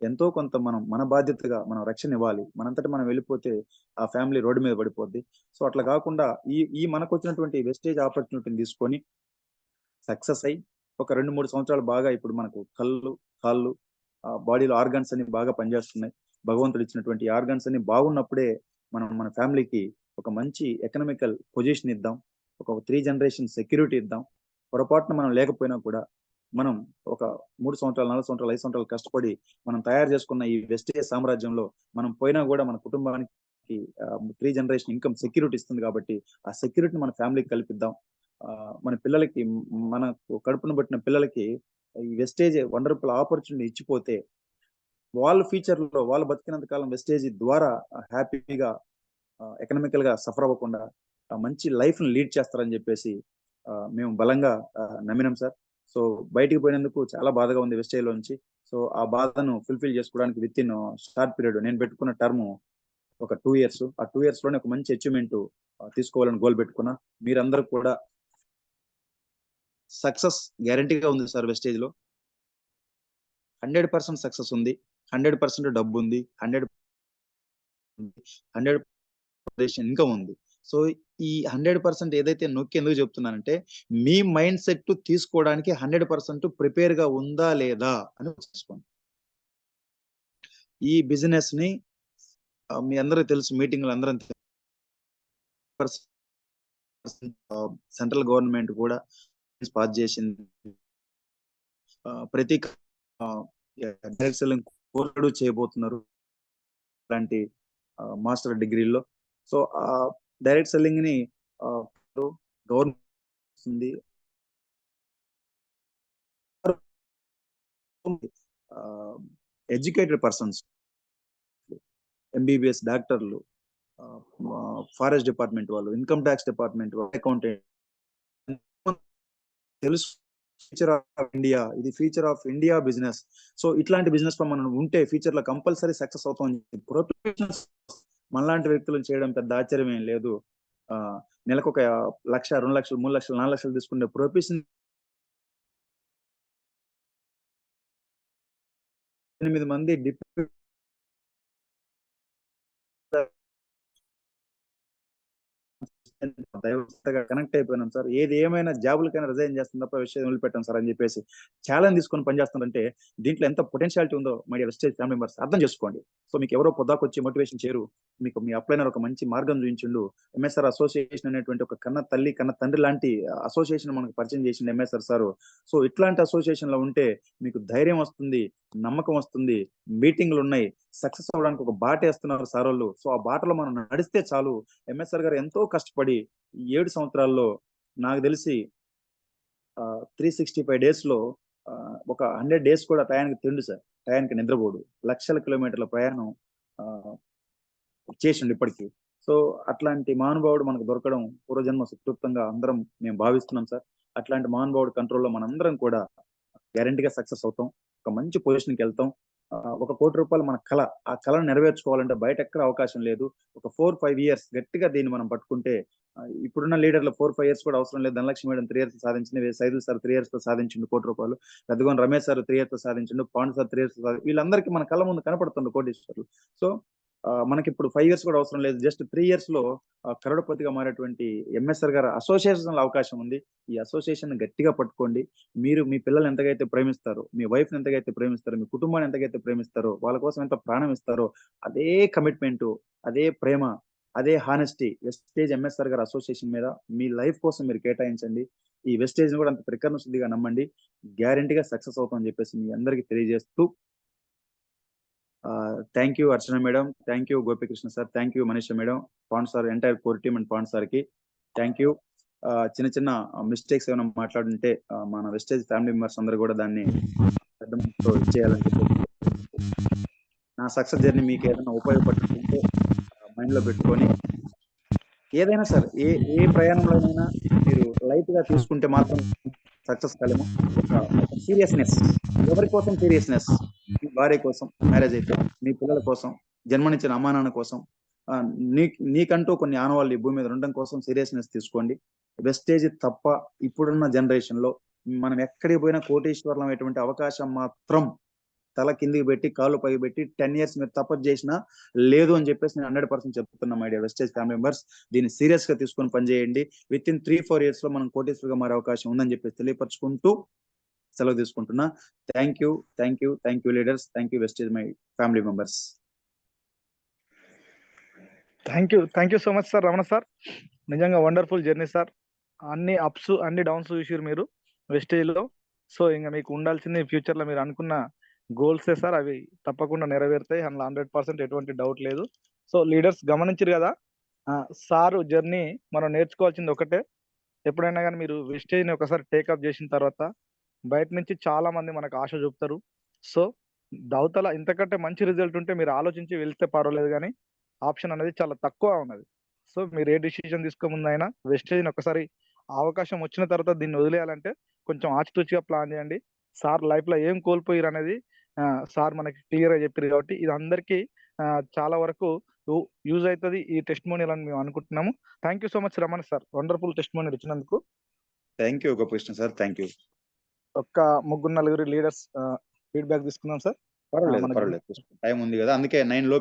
ఎంతో కొంత మనం మన బాధ్యతగా మనం రక్షణ ఇవ్వాలి. మనంతట మనం వెళ్ళిపోతే ఆ ఫ్యామిలీ రోడ్డు మీద పడిపోద్ది. సో అట్లా కాకుండా ఈ ఈ మనకు వచ్చినటువంటి వెస్టేజ్ ఆపర్చునిటీని తీసుకొని సక్సెస్ అయ్యి ఒక 2-3 సంవత్సరాలు బాగా ఇప్పుడు మనకు కళ్ళు, కాళ్ళు, బాడీలో ఆర్గాన్స్ అన్ని బాగా పనిచేస్తున్నాయి. భగవంతుడు ఇచ్చినటువంటి ఆర్గాన్స్ అన్ని బాగున్నప్పుడే మనం మన ఫ్యామిలీకి ఒక మంచి ఎకనామికల్ పొజిషన్ ఇద్దాం. ఒక 3 జనరేషన్ సెక్యూరిటీ ఇద్దాం. పొరపాటున మనం లేకపోయినా కూడా మనం ఒక 3 సంవత్సరాలు, 4 సంవత్సరాలు, 5 సంవత్సరాలు కష్టపడి మనం తయారు చేసుకున్న ఈ వెస్టేజ్ సామ్రాజ్యంలో మనం పోయినా కూడా మన కుటుంబానికి 3 జనరేషన్ ఇన్కమ్ సెక్యూరిటీ ఇస్తుంది కాబట్టి ఆ సెక్యూరిటీని మన ఫ్యామిలీకి కల్పిద్దాం. మన పిల్లలకి, మనకు కడుపును పట్టిన పిల్లలకి ఈ వెస్టేజ్ వండర్ఫుల్ ఆపర్చునిటీ ఇచ్చిపోతే వాళ్ళు ఫ్యూచర్ లో వాళ్ళు బతికినంత కాలం వెస్టేజ్ ద్వారా హ్యాపీగా ఎకనామికల్ గా సఫర్ అవ్వకుండా మంచి లైఫ్ ని లీడ్ చేస్తారని చెప్పేసి మేము బలంగా నమ్మినాం సార్. సో బయటికి పోయినందుకు చాలా బాధగా ఉంది వెస్టేజ్ నుంచి. సో ఆ బాధను ఫుల్ఫిల్ చేసుకోవడానికి విత్ ఇన్ షార్ట్ పీరియడ్ నేను పెట్టుకున్న టర్మ్ ఒక 2 ఇయర్స్. ఆ 2 ఇయర్స్ లోనే ఒక మంచి అచీవ్మెంట్ తీసుకోవాలని గోల్ పెట్టుకున్నా. మీరందరూ కూడా సక్సెస్ గ్యారంటీగా ఉంది సార్. వెస్టేజ్ లో 100% సక్సెస్ ఉంది, 100% డబ్బు ఉంది, 100% ఇన్కమ్ ఉంది. సో ఈ 100% ఏదైతే నొక్కి ఎందుకు చెప్తున్నానంటే మీ మైండ్ సెట్ తీసుకోవడానికి 100% ప్రిపేర్ గా ఉందా లేదా అని చూసుకోండి. ఈ బిజినెస్ ని మీ అందరికీ తెలుసు, మీటింగ్లు అందరం సెంట్రల్ గవర్నమెంట్ కూడా పాస్ చేసింది. ప్రతి డైరెక్ట్ సెల్లింగ్ కోర్సు చేయబోతున్నారు అలాంటి మాస్టర్ డిగ్రీలో. సో ఆ డైరెక్ట్ సెల్లింగ్ ని గవర్నమెంట్ ఎడ్యుకేటెడ్ పర్సన్స్, ఎంబీబీఎస్ డాక్టర్లు, ఫారెస్ట్ డిపార్ట్మెంట్ వాళ్ళు, ఇన్కమ్ ట్యాక్స్ డిపార్ట్మెంట్ వాళ్ళు, అకౌంటెంట్ తెలుసు. ఫ్యూచర్ ఆఫ్ ఇండియా, ఇది future of India business. So ఇట్లాంటి బిజినెస్ లో మనం ఉంటే ఫ్యూచర్ లో కంపల్సరీ సక్సెస్ అవుతాం. ప్రొఫెషనల్స్ మనలాంటి వ్యక్తులను చేయడం పెద్ద ఆశ్చర్యం ఏం లేదు. నెలకు ఒక 1,00,000, 2,00,000, 3,00,000, 4,00,000 తీసుకునే ప్రొఫెషన్ 8 మంది డిప్యూటీ కనెక్ట్ అయిపోయినాం సార్. ఏది ఏమైనా జాబులకైనా రిజైన్ చేస్తాం తప్ప విషయం వదిలిపెట్టాం సార్ అని చెప్పేసి ఛాలెంజ్ తీసుకొని పనిచేస్తుందంటే దీంట్లో ఎంత పొటెన్షియాలిటీ ఉందో my dear Vestige family members అర్థం చేసుకోండి. సో మీకు ఎవరో పొద్దాకొచ్చి మోటివేషన్ చేయరు. మీకు మీ అప్లైనర్ ఒక మంచి మార్గం చూపించిండు. ఎంఎస్ఆర్ అసోసియేషన్ అనేటువంటి ఒక కన్న తల్లి కన్న తండ్రి లాంటి అసోసియేషన్ మనకు పరిచయం చేసిండు ఎంఎస్ఆర్ సార్. సో ఇట్లాంటి అసోసియేషన్ లో ఉంటే మీకు ధైర్యం వస్తుంది, నమ్మకం వస్తుంది, మీటింగ్లు ఉన్నాయి, సక్సెస్ అవ్వడానికి ఒక బాట వేస్తున్నారు సార్ వాళ్ళు. సో ఆ బాటలో మనం నడిస్తే చాలు. ఎంఎస్ఆర్ గారు ఎంతో కష్టపడి 7 సంవత్సరాల్లో నాకు తెలిసి 365 డేస్ లో ఒక 100 డేస్ కూడా టయానికి తిండు సార్, టయానికి నిద్రపోడు, లక్షల కిలోమీటర్ల ప్రయాణం చేసిండు ఇప్పటికీ. సో అట్లాంటి మహానుభావుడు మనకు దొరకడం పూర్వజన్మ సుకృతంగా అందరం మేము భావిస్తున్నాం సార్. అట్లాంటి మహానుభావుడు కంట్రోల్లో మనందరం కూడా గ్యారంటీగా సక్సెస్ అవుతాం, ఒక మంచి పొజిషన్కి వెళ్తాం. ఒక ₹1 కోటి మన కళ. ఆ కళను నెరవేర్చుకోవాలంటే బయట ఎక్కడ అవకాశం లేదు. ఒక 4, 5 ఇయర్స్ గట్టిగా దీన్ని మనం పట్టుకుంటే ఇప్పుడున్న లీడర్‌లు 4, 5 ఇయర్స్ కూడా అవసరం లేదు. ధనలక్ష్మి మేడం 3 ఇయర్స్ సాధించింది. సైదుల్ సార్ 3 ఇయర్స్‌లో సాధించిండు ₹1 కోటి. పెద్దగోని రమేష్ సార్ 3 ఇయర్స్‌లో సాధించిండు. పాండు సార్ 3 ఇయర్స్‌లో వీళ్ళందరికీ మన కళ్ళ ముందు కనపడుతుండ్రు కోటీశ్వరులు. సో, మనకిప్పుడు 5 ఇయర్స్ కూడా అవసరం లేదు. జస్ట్ 3 ఇయర్స్‌లో కరోడపతిగా మారేటువంటి ఎంఎస్ఆర్ గారి అసోసియేషన్‌లో అవకాశం ఉంది. ఈ అసోసియేషన్‌ని గట్టిగా పట్టుకోండి. మీరు మీ పిల్లల్ని ఎంతగైతే ప్రేమిస్తారో, మీ వైఫ్‌ని ఎంతగైతే ప్రేమిస్తారో, మీ కుటుంబాన్ని ఎంతగైతే ప్రేమిస్తారో, వాళ్ళ కోసం ఎంత ప్రాణం ఇస్తారో, అదే కమిట్మెంటు, అదే ప్రేమ, అదే హానెస్టీ వెస్టేజ్ ఎంఎస్ఆర్ గారి అసోసియేషన్ మీద మీ లైఫ్ కోసం మీరు కేటాయించండి. ఈ వెస్టేజ్‌ని కూడా అంత త్రికరణ శుద్ధిగా నమ్మండి. గ్యారంటీగా సక్సెస్ అవుతామని చెప్పేసి మీ అందరికీ తెలియజేస్తూ thank you Archana madam. Thank you Gopikrishna sir. Thank you Manisha madam. పాండ్ sir, entire core team and పాండ్ సార్‌కి థ్యాంక్ యూ. చిన్న చిన్న మిస్టేక్స్ ఏమైనా మాట్లాడుంటే మన వెస్టేజ్ ఫ్యామిలీ మెంబర్స్ అందరూ కూడా దాన్ని పెద్ద మనసుతో ఇచ్చేయాలని చెప్పేసి నా సక్సెస్ జర్నీ మీకు ఏదైనా ఉపయోగపడుతుంటే మైండ్‌లో పెట్టుకొని ఏదైనా సరే ఏ ప్రయాణంలోనైనా మీరు లైట్‌గా తీసుకుంటే మాత్రం సక్సెస్ కాలేము. ఒక సీరియస్‌నెస్, ఎవరి కోసం సీరియస్‌నెస్? మీ భార్య కోసం మ్యారేజ్ అయితే, మీ పిల్లల కోసం, జన్మనిచ్చిన అమ్మా నాన్న కోసం, నీకంటూ కొన్ని ఆనవాళ్ళు ఈ భూమి మీద ఉండడం కోసం సీరియస్‌నెస్ తీసుకోండి. వెస్టేజ్ తప్ప ఇప్పుడున్న జనరేషన్‌లో మనం ఎక్కడికి పోయినా కోటీశ్వరులం అయ్యేటువంటి అవకాశం మాత్రం తల కిందికి పెట్టి, కాళ్ళు పైకి పెట్టి 10 ఇయర్స్ మీరు తపస్సు చేసినా లేదు అని చెప్పేసి నేను 100% చెప్తున్నా my dear Vestige family members. దీన్ని సీరియస్‌గా తీసుకొని పనిచేయండి. వితిన్ 3, 4 ఇయర్స్‌లో మనం కోటీశ్వరులుగా మారే అవకాశం ఉందని చెప్పేసి తెలియపరుచుకుంటూ సెలవు తీసుకుంటున్నా. Thank you. Thank you. Thank you leaders. Thank you Vestige my family members. Thank you so much sir, Ramana sir. నిజంగా వండర్ఫుల్ జర్నీ సార్. అన్ని అప్స్, అన్ని డౌన్స్ చూసిర్రు మీరు వెస్టేజ్‌లో. సో, ఇంక మీకు ఉండాల్సింది ఫ్యూచర్‌లో మీరు అనుకున్న గోల్సే సార్. అవి తప్పకుండా నెరవేరుతాయి. అందులో 100% ఎటువంటి డౌట్ లేదు. సో, లీడర్స్ గమనించిర్రు కదా! సారు జర్నీ మనం నేర్చుకోవాల్సింది ఒకటే. ఎప్పుడైనా గాని మీరు వెస్టేజ్‌ని ఒకసారి టేకప్ చేసిన తర్వాత బయట నుంచి చాలా మంది మనకు ఆశ చూపుతారు. సో, అవతల ఇంతకంటే మంచి రిజల్ట్ ఉంటే మీరు ఆలోచించి వెళ్తే పర్వాలేదు గానీ, ఆప్షన్ అనేది చాలా తక్కువ ఉన్నది. సో, మీరు ఏ డిసిషన్ తీసుకో ముందైనా వెస్టేజ్‌ని ఒకసారి అవకాశం వచ్చిన తర్వాత దీన్ని వదిలేయాలంటే కొంచెం ఆచితూచిగా ప్లాన్ చేయండి. సార్ లైఫ్‌లో ఏం కోల్పోయిర్రనేది సార్ మనకి క్లియర్‌గా చెప్పిర్రు కాబట్టి ఇది అందరికీ చాలా వరకు యూజ్ అయితది ఈ టెస్టిమోనియల్ అని మేము అనుకుంటున్నాము. Thank you so much Ramana sir. Wonderful testimonial ఇచ్చినందుకు. Thank you Gopikrishna sir. Thank you. ఒక్క ముగ్గురు, నలుగురు లీడర్స్ ఫీడ్‌బ్యాక్ తీసుకుందాం సార్. పర్వాలేదు. మనకు టైం ఉంది కదా! అందుకే 9 లోపు